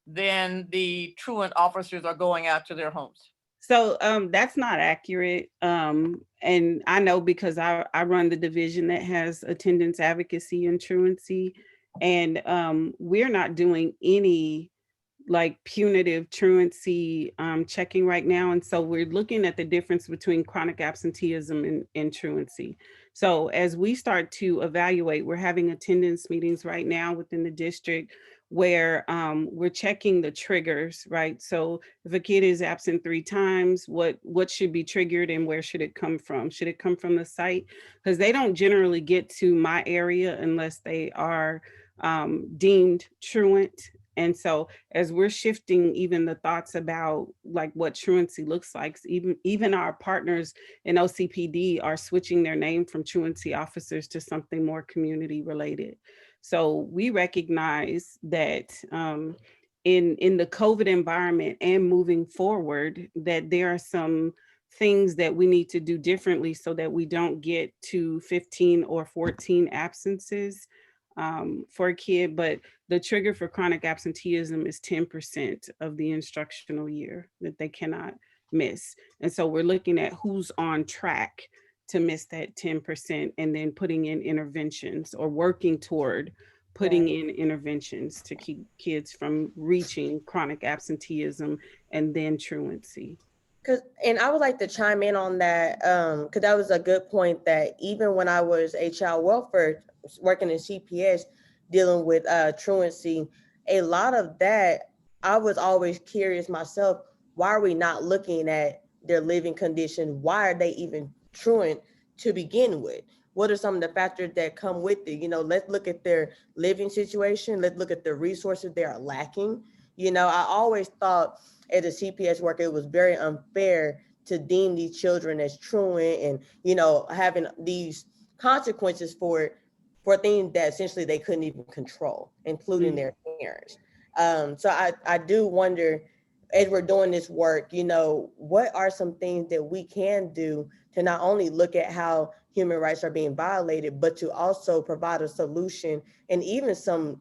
then the truant officers are going out to their homes. So that's not accurate. And I know because I run the division that has attendance advocacy and truancy, and we're not doing any like punitive truancy checking right now. And so we're looking at the difference between chronic absenteeism and truancy. So as we start to evaluate, we're having attendance meetings right now within the district where we're checking the triggers, right? So if a kid is absent 3 times, what should be triggered and where should it come from? Should it come from the site? Because they don't generally get to my area unless they are deemed truant. And so as we're shifting even the thoughts about like what truancy looks like, even our partners in OCPD are switching their name from truancy officers to something more community related. So we recognize that in the COVID environment and moving forward, that there are some things that we need to do differently so that we don't get to 15 or 14 absences for a kid. But the trigger for chronic absenteeism is 10% of the instructional year that they cannot miss. And so we're looking at who's on track to miss that 10% and then putting in interventions or working toward putting in interventions to keep kids from reaching chronic absenteeism and then truancy. And I would like to chime in on that, because that was a good point, that even when I was a child welfare working in CPS dealing with truancy, a lot of that, I was always curious myself, why are we not looking at their living condition? Why are they even truant to begin with? What are some of the factors that come with it? You know, let's look at their living situation. Let's look at the resources they are lacking. You know, I always thought as a CPS worker, it was very unfair to deem these children as truant and, you know, having these consequences for things that essentially they couldn't even control, including their parents. So I do wonder, as we're doing this work, you know, what are some things that we can do to not only look at how human rights are being violated, but to also provide a solution and even some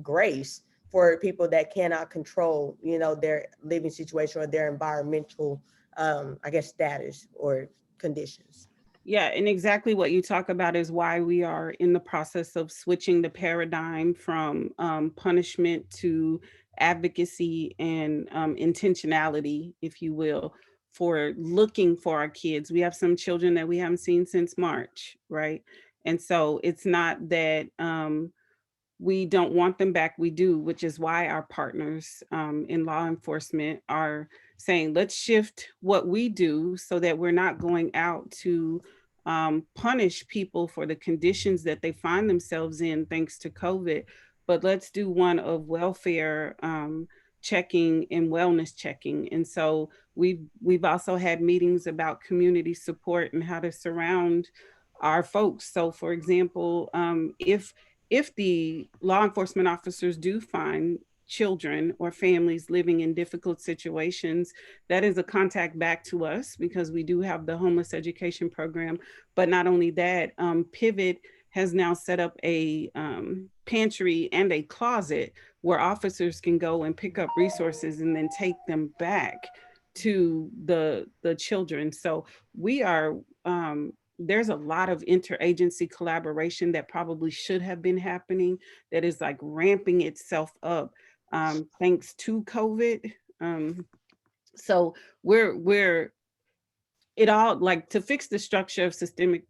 grace for people that cannot control, you know, their living situation or their environmental, I guess, status or conditions. Yeah, and exactly what you talk about is why we are in the process of switching the paradigm from punishment to advocacy and intentionality, if you will, for looking for our kids. We have some children that we haven't seen since March, right? And so it's not that we don't want them back, we do, which is why our partners in law enforcement are saying, let's shift what we do so that we're not going out to punish people for the conditions that they find themselves in thanks to COVID, but let's do one of welfare checking and wellness checking. And so we've also had meetings about community support and how to surround our folks. So for example, if the law enforcement officers do find children or families living in difficult situations, that is a contact back to us because we do have the homeless education program. But not only that, Pivot has now set up a pantry and a closet where officers can go and pick up resources and then take them back to the children. So we are, there's a lot of interagency collaboration that probably should have been happening that is like ramping itself up. thanks to COVID. So we're it all, like, to fix the structure of systemic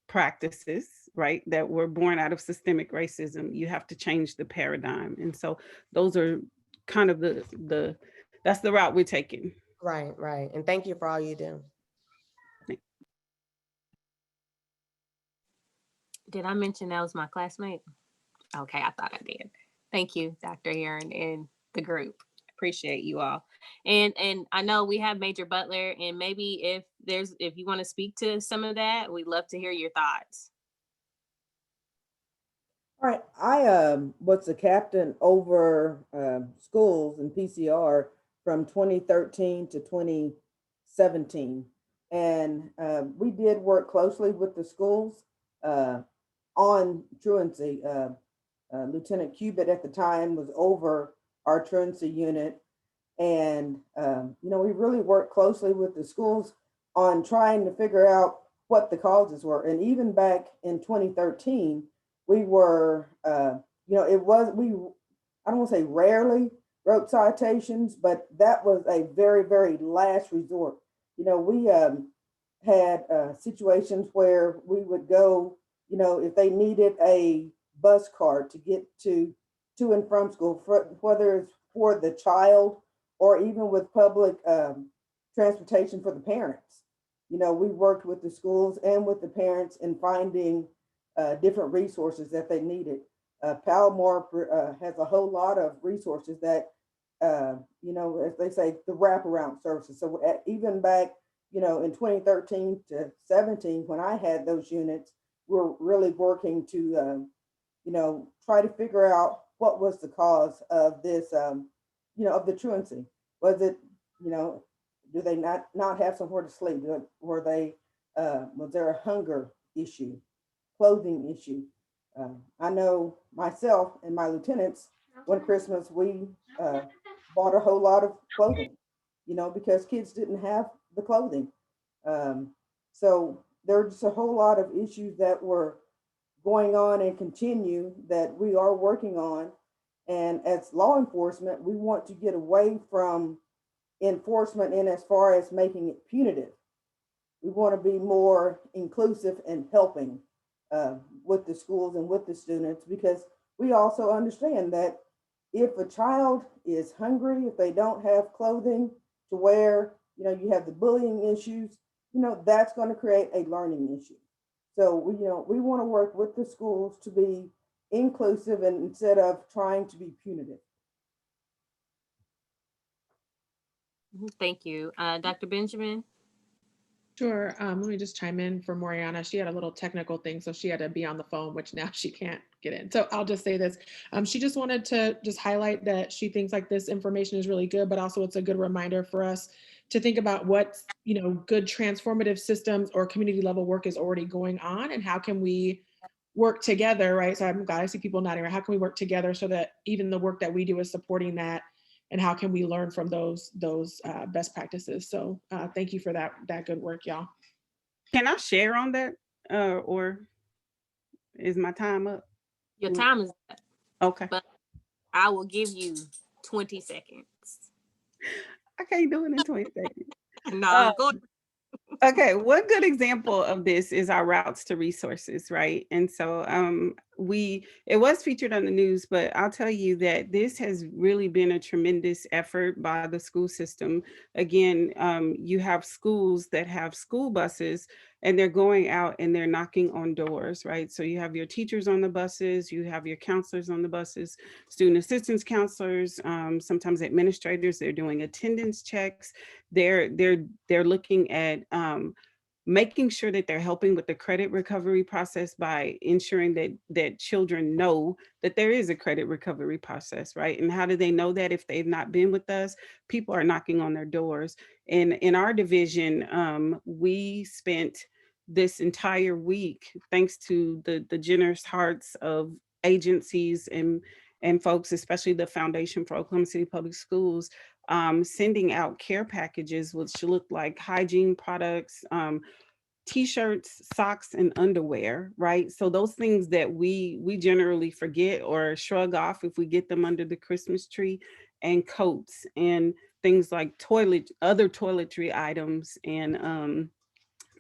practices, right, that were born out of systemic racism, you have to change the paradigm. And so those are kind of that's the route we're taking. Right, right. And thank you for all you do. Did I mention that was my classmate? Okay, I thought I did. Thank you, Dr. Aaron and the group. Appreciate you all. And I know we have Major Butler, and maybe if you want to speak to some of that, we'd love to hear your thoughts. All right, I was the captain over schools in PCR from 2013 to 2017. And we did work closely with the schools on truancy. Lieutenant Cubitt at the time was over our truancy unit. And, we really worked closely with the schools on trying to figure out what the causes were. And even back in 2013, we were, I don't want to say rarely wrote citations, but that was a very, very last resort. We had situations where we would go, if they needed a bus card to get to and from school, whether it's for the child or even with public transportation for the parents. We worked with the schools and with the parents in finding different resources that they needed. Palomar has a whole lot of resources that, as they say, the wraparound services. So even back, in 2013 to 17, when I had those units, we were really working to, try to figure out what was the cause of this, of the truancy. Was it, do they not have somewhere to sleep? Were they, was there a hunger issue, clothing issue? I know myself and my lieutenants, one Christmas, we bought a whole lot of clothing, because kids didn't have the clothing. So there were just a whole lot of issues that were going on and continue that we are working on. And as law enforcement, we want to get away from enforcement in as far as making it punitive. We want to be more inclusive and helping with the schools and with the students, because we also understand that if a child is hungry, if they don't have clothing to wear, you have the bullying issues, that's going to create a learning issue. So we want to work with the schools to be inclusive and instead of trying to be punitive. Thank you. Dr. Benjamin? Sure. Let me just chime in for Moriana. She had a little technical thing, so she had to be on the phone, which now she can't get in. So I'll just say this. She just wanted to just highlight that she thinks like this information is really good, but also it's a good reminder for us to think about what, good transformative systems or community level work is already going on and how can we work together, right? So I'm glad I see people nodding, right? How can we work together so that even the work that we do is supporting that, and how can we learn from those best practices? So thank you for that good work, y'all. Can I share on that, or is my time up? Your time is up. Okay. But I will give you 20 seconds. I can't do it in 20 seconds. No, go. Okay, one good example of this is our routes to resources, right? And so it was featured on the news, but I'll tell you that this has really been a tremendous effort by the school system. Again, you have schools that have school buses and they're going out and they're knocking on doors, right? So you have your teachers on the buses, you have your counselors on the buses, student assistance counselors, sometimes administrators, they're doing attendance checks. They're looking at making sure that they're helping with the credit recovery process by ensuring that children know that there is a credit recovery process, right? And how do they know that if they've not been with us? People are knocking on their doors. And in our division, we spent this entire week, thanks to the generous hearts of agencies and folks, especially the Foundation for Oklahoma City Public Schools, sending out care packages, which look like hygiene products, t-shirts, socks, and underwear, right? So those things that we generally forget or shrug off if we get them under the Christmas tree, and coats and things like other toiletry items, and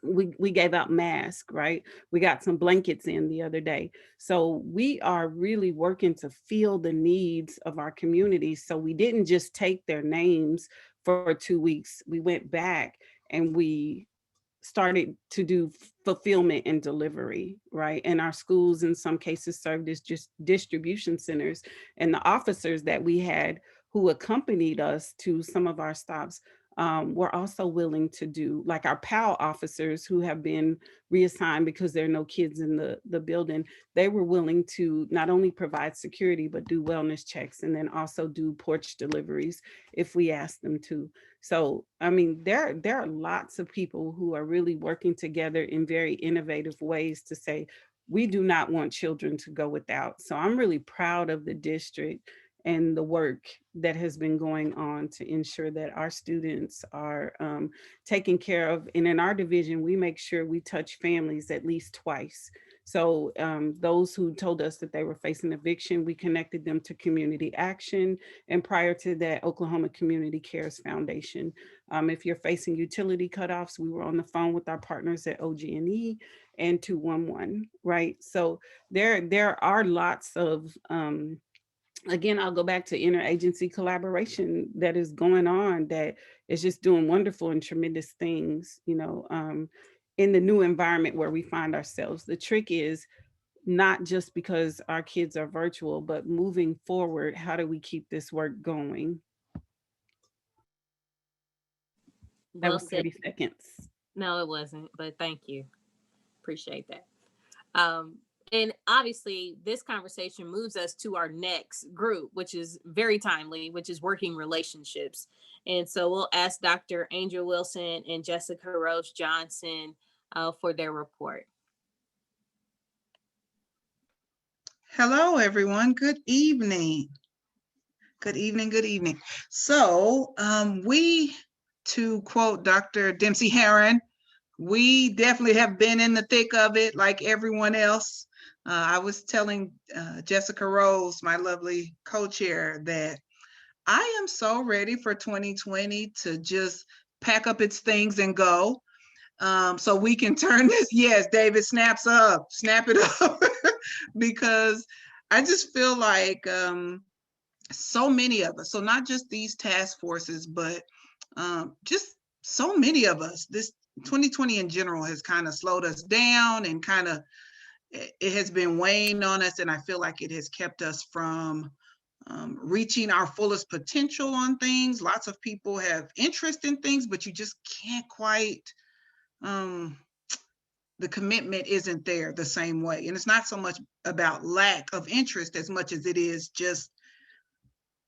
we gave out masks, right? We got some blankets in the other day. So we are really working to fill the needs of our community. So we didn't just take their names for 2 weeks. We went back and we started to do fulfillment and delivery, right? And our schools in some cases served as just distribution centers. And the officers that we had who accompanied us to some of our stops were also willing to do, like our PAL officers who have been reassigned because there are no kids in the building, they were willing to not only provide security, but do wellness checks and then also do porch deliveries if we asked them to. So, I mean, there are lots of people who are really working together in very innovative ways to say, we do not want children to go without. So I'm really proud of the district and the work that has been going on to ensure that our students are taken care of. And in our division, we make sure we touch families at least twice. So those who told us that they were facing eviction, we connected them to community action. And prior to that, Oklahoma Community Cares Foundation. If you're facing utility cutoffs, we were on the phone with our partners at OG&E and 211, right? So there are lots of, again, I'll go back to interagency collaboration that is going on that is just doing wonderful and tremendous things, you know, in the new environment where we find ourselves. The trick is not just because our kids are virtual, but moving forward, how do we keep this work going? That Well was 30 said. seconds. No, it wasn't, but thank you. Appreciate that. And obviously, this conversation moves us to our next group, which is very timely, which is working relationships. And so we'll ask Dr. Angel Wilson and Jessica Rose Johnson for their report. Hello, everyone. Good evening. Good evening. Good evening. So we, to quote Dr. Dempsey Heron, we definitely have been in the thick of it like everyone else. I was telling Jessica Rose, my lovely co-chair, that I am so ready for 2020 to just pack up its things and go. So we can turn this, yes, David, snap it up, because I just feel like so many of us, so not just these task forces, but just so many of us, this 2020 in general has kind of slowed us down and kind of, it has been weighing on us. And I feel like it has kept us from reaching our fullest potential on things. Lots of people have interest in things, but you just can't quite, the commitment isn't there the same way. And it's not so much about lack of interest as much as it is just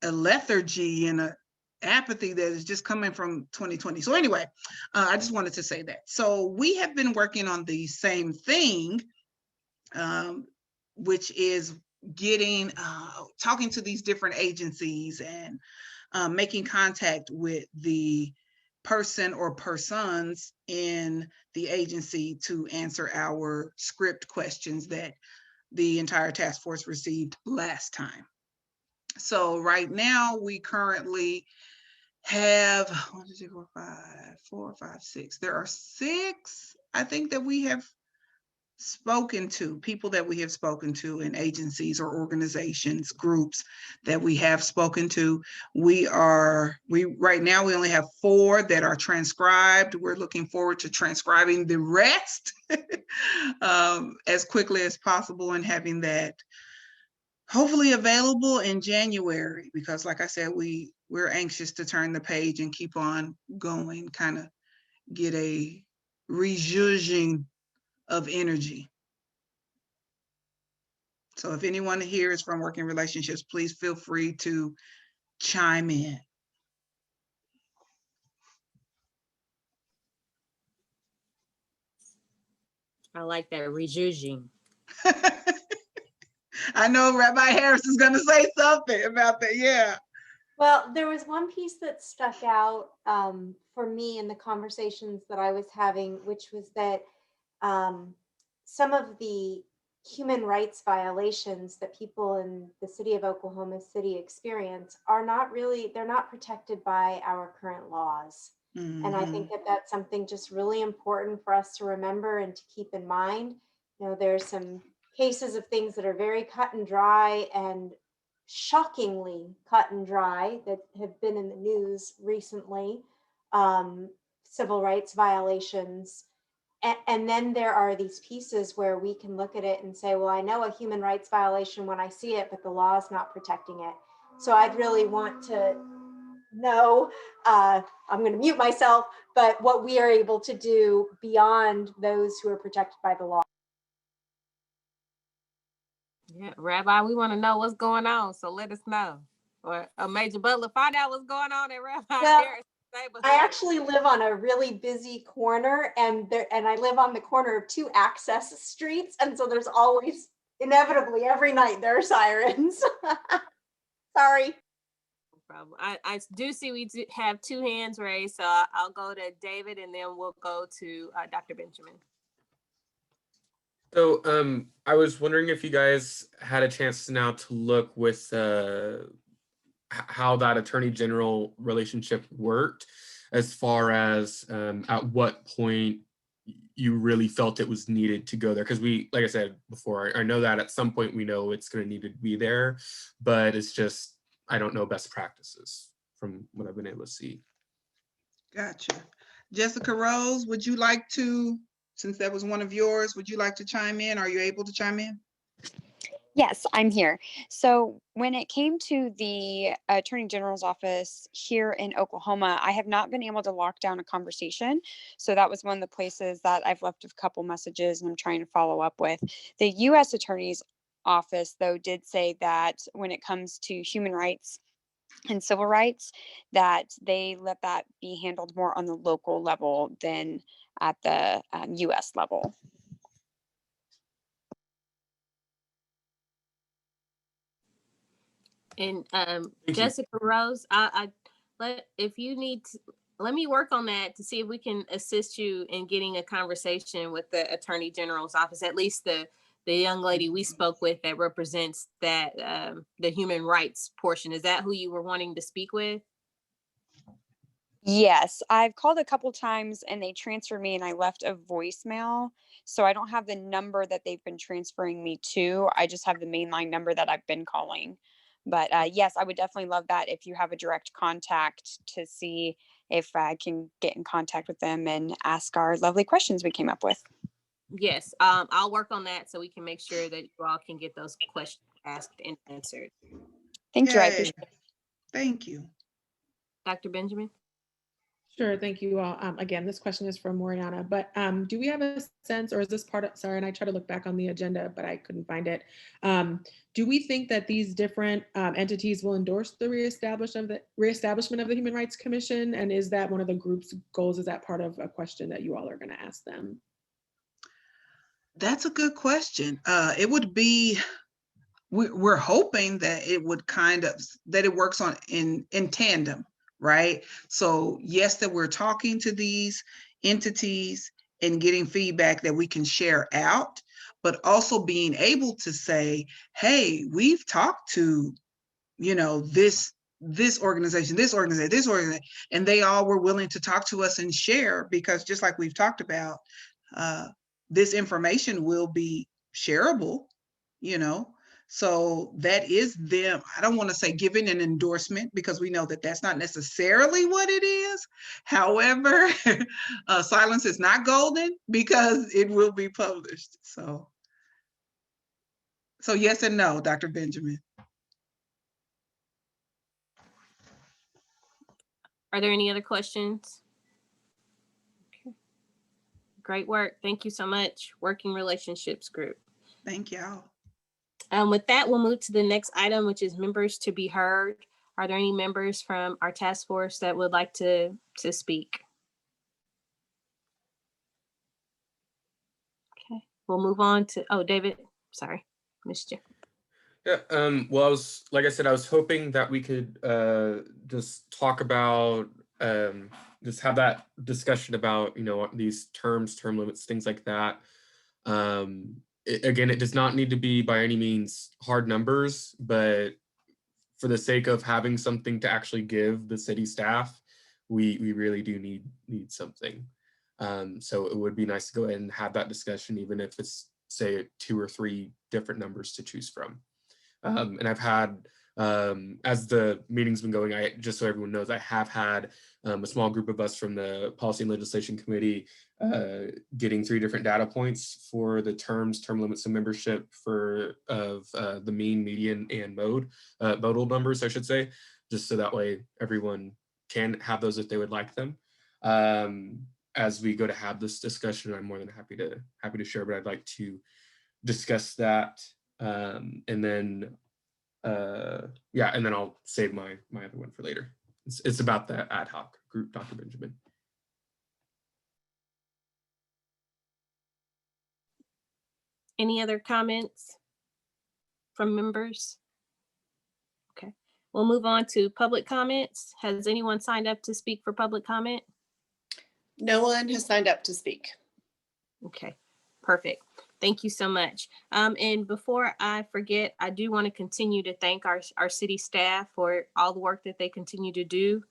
a lethargy and a apathy that is just coming from 2020. So anyway, I just wanted to say that. So we have been working on the same thing, which is getting, talking to these different agencies and making contact with the person or persons in the agency to answer our script questions that the entire task force received last time. So right now we currently have 1, 2, 3, 4, 5, 4, 5, 6. There are 6, I think, that we have spoken to, people that we have spoken to in agencies or organizations, groups that we have spoken to. Right now we only have 4 that are transcribed. We're looking forward to transcribing the rest as quickly as possible and having that hopefully available in January, because like I said, we're anxious to turn the page and keep on going, kind of get a rejuvening of energy. So if anyone here is from Working Relationships, please feel free to chime in. I like that, rejuvening. I know Rabbi Harris is going to say something about that. Yeah. Well, there was one piece that stuck out for me in the conversations that I was having, which was that some of the human rights violations that people in the city of Oklahoma City experience are not really, they're not protected by our current laws. And I think that that's something just really important for us to remember and to keep in mind. You know, there's some cases of things that are very cut and dry and shockingly cut and dry that have been in the news recently, civil rights violations. And then there are these pieces where we can look at it and say, well, I know a human rights violation when I see it, but the law is not protecting it. So I'd really want to know, I'm going to mute myself, but what we are able to do beyond those who are protected by the law. Yeah, Rabbi, we want to know what's going on, so let us know. Or Major Butler, find out what's going on at Rabbi Well, Harris. I actually live on a really busy corner, and I live on the corner of two access streets, and so there's always, inevitably, every night there are sirens. Sorry. No problem. I do see we do have two hands raised, so I'll go to David, and then we'll go to Dr. Benjamin. So I was wondering if you guys had a chance now to look with how that attorney general relationship worked, as far as at what point you really felt it was needed to go there. Because we, like I said before, I know that at some point we know it's going to need to be there, but it's just, I don't know best practices from what I've been able to see. Gotcha. Jessica Rose, would you like to, since that was one of yours, would you like to chime in? Are you able to chime in? Yes, I'm here. So when it came to the Attorney General's office here in Oklahoma, I have not been able to lock down a conversation. So that was one of the places that I've left a couple messages and I'm trying to follow up with. The U.S. Attorney's office, though, did say that when it comes to human rights and civil rights, that they let that be handled more on the local level than at the U.S. level. And Jessica Rose, if you need to, let me work on that to see if we can assist you in getting a conversation with the Attorney General's office, at least the young lady we spoke with that represents that the human rights portion. Is that who you were wanting to speak with? Yes, I've called a couple times and they transferred me and I left a voicemail. So I don't have the number that they've been transferring me to. I just have the mainline number that I've been calling. But yes, I would definitely love that if you have a direct contact to see if I can get in contact with them and ask our lovely questions we came up with. Yes, I'll work on that so we can make sure that you all can get those questions asked and answered. Thank you. I appreciate it. Thank you. Dr. Benjamin? Sure, thank you all. Again, this question is from Moriana, but do we have a sense, or is this part of, sorry, and I tried to look back on the agenda, but I couldn't find it. Do we think that these different entities will endorse the reestablishment of the Human Rights Commission? And is that one of the group's goals? Is that part of a question that you all are going to ask them? That's a good question. It would be, we're hoping that it would that it works in tandem, right? So yes, that we're talking to these entities and getting feedback that we can share out, but also being able to say, hey, we've talked to, this organization, and they all were willing to talk to us and share, because just like we've talked about, this information will be shareable, so that is them. I don't want to say giving an endorsement, because we know that that's not necessarily what it is. However, silence is not golden, because it will be published. So yes and no, Dr. Benjamin. Are there any other questions? Okay. Great work. Thank you so much. Working Relationships Group. Thank y'all. With that, we'll move to the next item, which is members to be heard. Are there any members from our task force that would like to speak? Okay, we'll move on to, David, sorry, missed you. Yeah, well, like I said, I was hoping that we could just talk about just have that discussion about, these terms, term limits, things like that. Again, it does not need to be by any means hard numbers, but for the sake of having something to actually give the city staff, we really do need something. So it would be nice to go ahead and have that discussion, even if it's, say, 2 or 3 different numbers to choose from. And I've had, as the meeting's been going, just so everyone knows, I have had a small group of us from the Policy and Legislation Committee getting 3 different data points for the term limits of membership of the mean, median, and modal numbers, I should say, just so that way everyone can have those if they would like them. As we go to have this discussion, I'm more than happy to share, but I'd like to discuss that. And then I'll save my other one for later. It's about the ad hoc group, Dr. Benjamin. Any other comments from members? Okay, we'll move on to public comments. Has anyone signed up to speak for public comment? No one has signed up to speak. Okay, perfect. Thank you so much. And before I forget, I do want to continue to thank our city staff for all the work that they continue to do.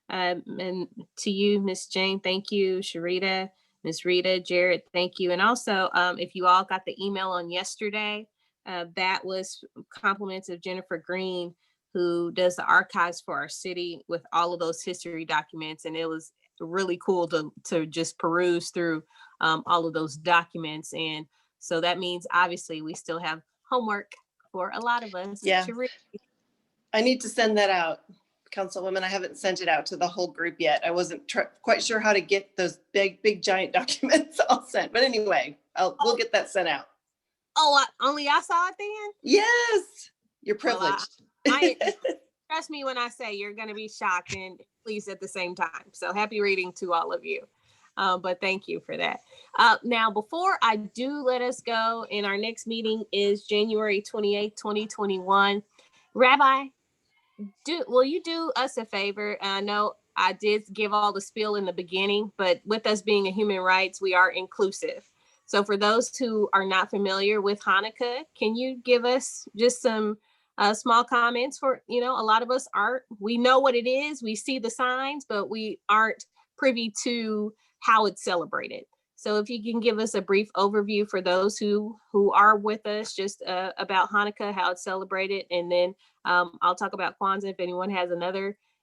And to you, Ms. Jane, thank you. Sharita, Ms. Rita, Jared, thank you. And also, if you all got the email on yesterday, that was compliments of Jennifer Green, who does the archives for our city with all of those history documents. And it was really cool to just peruse through all of those documents. And so that means obviously we still have homework for a lot of us. Yeah, I need to send that out, Councilwoman. I haven't sent it out to the whole group yet. I wasn't quite sure how to get those big giant documents all sent. But anyway, we'll get that sent out. Oh, only I saw it then? Yes, you're privileged. Well, trust me when I say you're going to be shocked and pleased at the same time. So happy reading to all of you. But thank you for that. Now, before I do let us go, and our next meeting is January 28th, 2021. Rabbi, will you do us a favor? I know I did give all the spiel in the beginning, but with us being a human rights, we are inclusive. So for those who are not familiar with Hanukkah, can you give us just some small comments? For, a lot of us we know what it is, we see the signs, but we aren't privy to how it's celebrated. So if you can give us a brief overview for those who are with us, just about Hanukkah, how it's celebrated, and then I'll talk about Kwanzaa if anyone has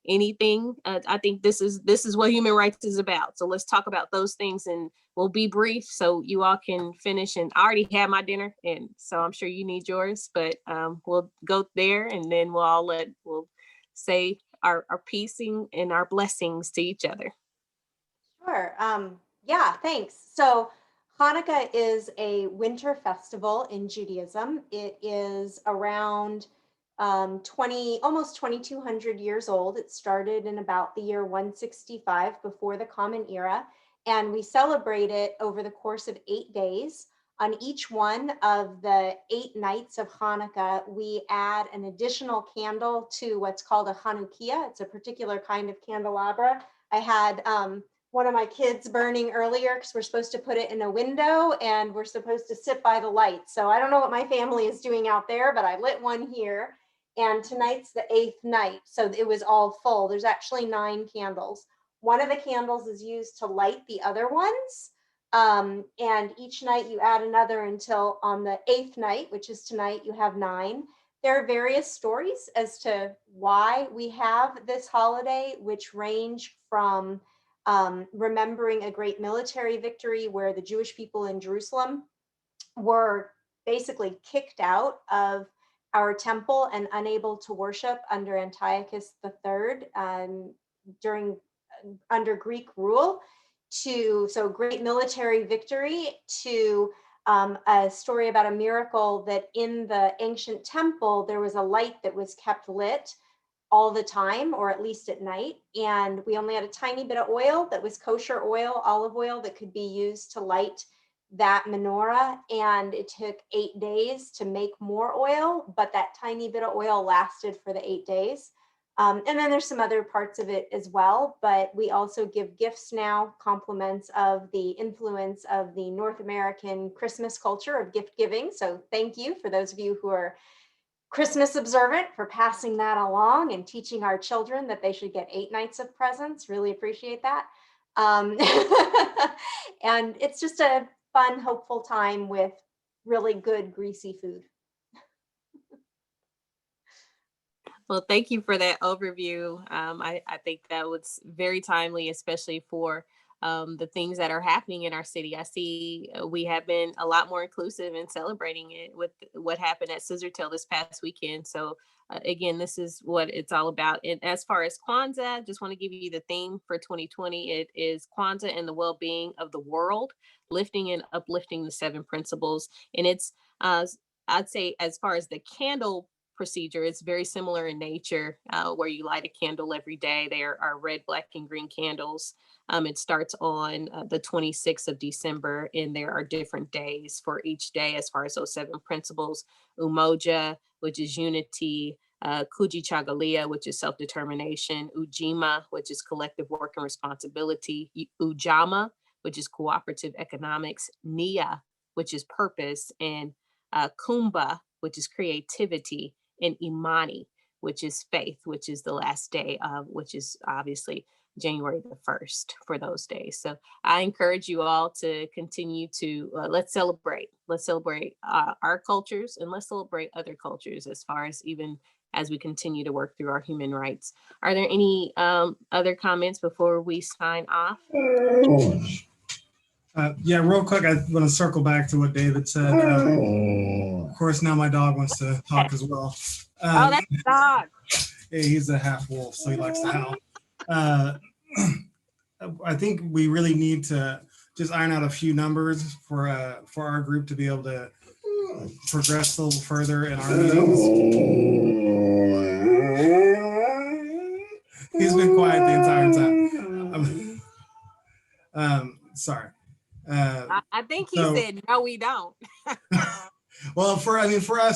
anything. I think this is what human rights is about. So let's talk about those things, and we'll be brief so you all can finish. And I already had my dinner, and so I'm sure you need yours, but we'll go there, and then we'll say our piecing and our blessings to each other. Sure. Yeah, thanks. So Hanukkah is a winter festival in Judaism. It is around almost 2,200 years old. It started in about the year 165 before the Common Era, and we celebrate it over the course of 8 days. On each one of the 8 nights of Hanukkah, we add an additional candle to what's called a Hanukkah. It's a particular kind of candelabra. I had one of my kids burning earlier because we're supposed to put it in a window and we're supposed to sit by the light. So I don't know what my family is doing out there, but I lit one here. And tonight's the 8th night, so it was all full. There's actually 9 candles. One of the candles is used to light the other ones. And each night you add another until on the 8th night, which is tonight, you have 9. There are various stories as to why we have this holiday, which range from remembering a great military victory where the Jewish people in Jerusalem were basically kicked out of our temple and unable to worship under Antiochus III under Greek rule, so great military victory, to a story about a miracle that in the ancient temple there was a light that was kept lit all the time, or at least at night, and we only had a tiny bit of oil that was kosher oil, olive oil, that could be used to light that menorah, and it took 8 days to make more oil, but that tiny bit of oil lasted for the 8 days. And then there's some other parts of it as well, but we also give gifts now, compliments of the influence of the North American Christmas culture of gift giving. So thank you for those of you who are Christmas observant for passing that along and teaching our children that they should get 8 nights of presents. Really appreciate that. And it's just a fun, hopeful time with really good, greasy food. Well, thank you for that overview. I think that was very timely, especially for the things that are happening in our city. I see we have been a lot more inclusive in celebrating it with what happened at Scissortail this past weekend. So again, this is what it's all about. And as far as Kwanzaa, just want to give you the theme for 2020. It is Kwanzaa and the well-being of the world, lifting and uplifting the 7 principles. And it's, I'd say, as far as the candle procedure, it's very similar in nature, where you light a candle every day. There are red, black, and green candles. It starts on the 26th of December, and there are different days for each day as far as those 7 principles. Umoja, which is unity, Kujichagulia, which is self-determination, Ujima, which is collective work and responsibility, Ujama, which is cooperative economics, Nia, which is purpose, and Kumba, which is creativity, and Imani, which is faith, which is the last day of, which is obviously January the 1st for those days. So I encourage you all to continue to let's celebrate our cultures, and let's celebrate other cultures as far as even as we continue to work through our human rights. Are there any other comments before we sign off? Yeah, real quick, I want to circle back to what David said. Of course, now my dog wants to talk as well. Oh, that's the dog. Yeah, he's a half wolf, so he likes to howl. I think we really need to just iron out a few numbers for our group to be able to progress a little further in our meetings. He's been quiet the entire time. Sorry. I think he said, no, we don't. Well, for us,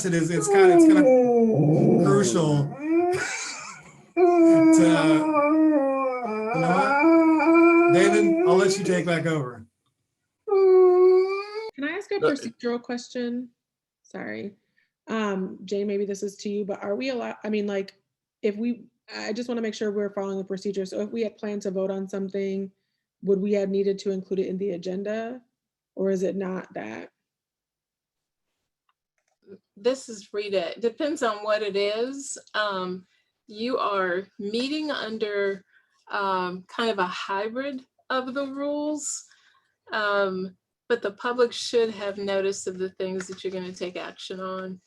it's kind of crucial to, you know what? David, I'll let you take back over. Can I ask a procedural question? Sorry. Jane, maybe this is to you, but are we allowed, I just want to make sure we're following the procedure. So if we had planned to vote on something, would we have needed to include it in the agenda, or is it not that? This is Rita. It depends on what it is. You are meeting under kind of a hybrid of the rules, but the public should have notice of the things that you're going to take action on.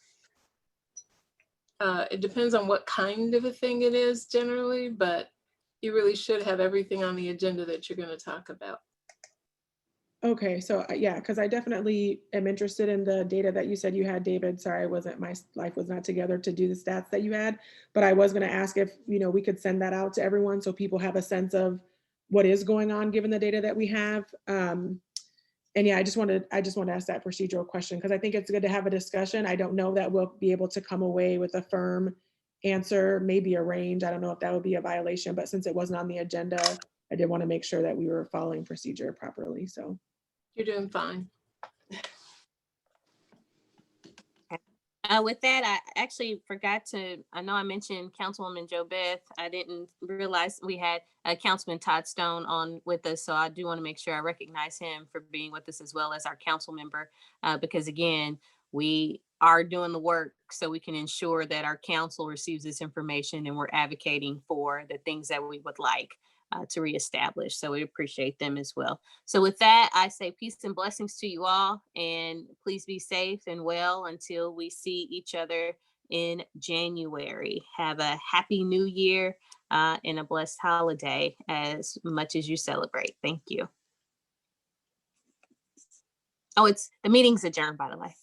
It depends on what kind of a thing it is generally, but you really should have everything on the agenda that you're going to talk about. Okay, so yeah, because I definitely am interested in the data that you said you had, David. Sorry, my life was not together to do the stats that you had, but I was going to ask if we could send that out to everyone so people have a sense of what is going on given the data that we have. And yeah, I just want to ask that procedural question because I think it's good to have a discussion. I don't know that we'll be able to come away with a firm answer, maybe a range. I don't know if that would be a violation, but since it wasn't on the agenda, I did want to make sure that we were following procedure properly. So you're doing fine. With that, I actually forgot to, I know I mentioned Councilwoman Jo Beth. I didn't realize we had Councilman Todd Stone on with us. So I do want to make sure I recognize him for being with us as well as our council member, because again, we are doing the work so we can ensure that our council receives this information and we're advocating for the things that we would like to reestablish. So we appreciate them as well. So with that, I say peace and blessings to you all, and please be safe and well until we see each other in January. Have a happy new year and a blessed holiday as much as you celebrate. Thank you. Oh, the meeting's adjourned, by the way.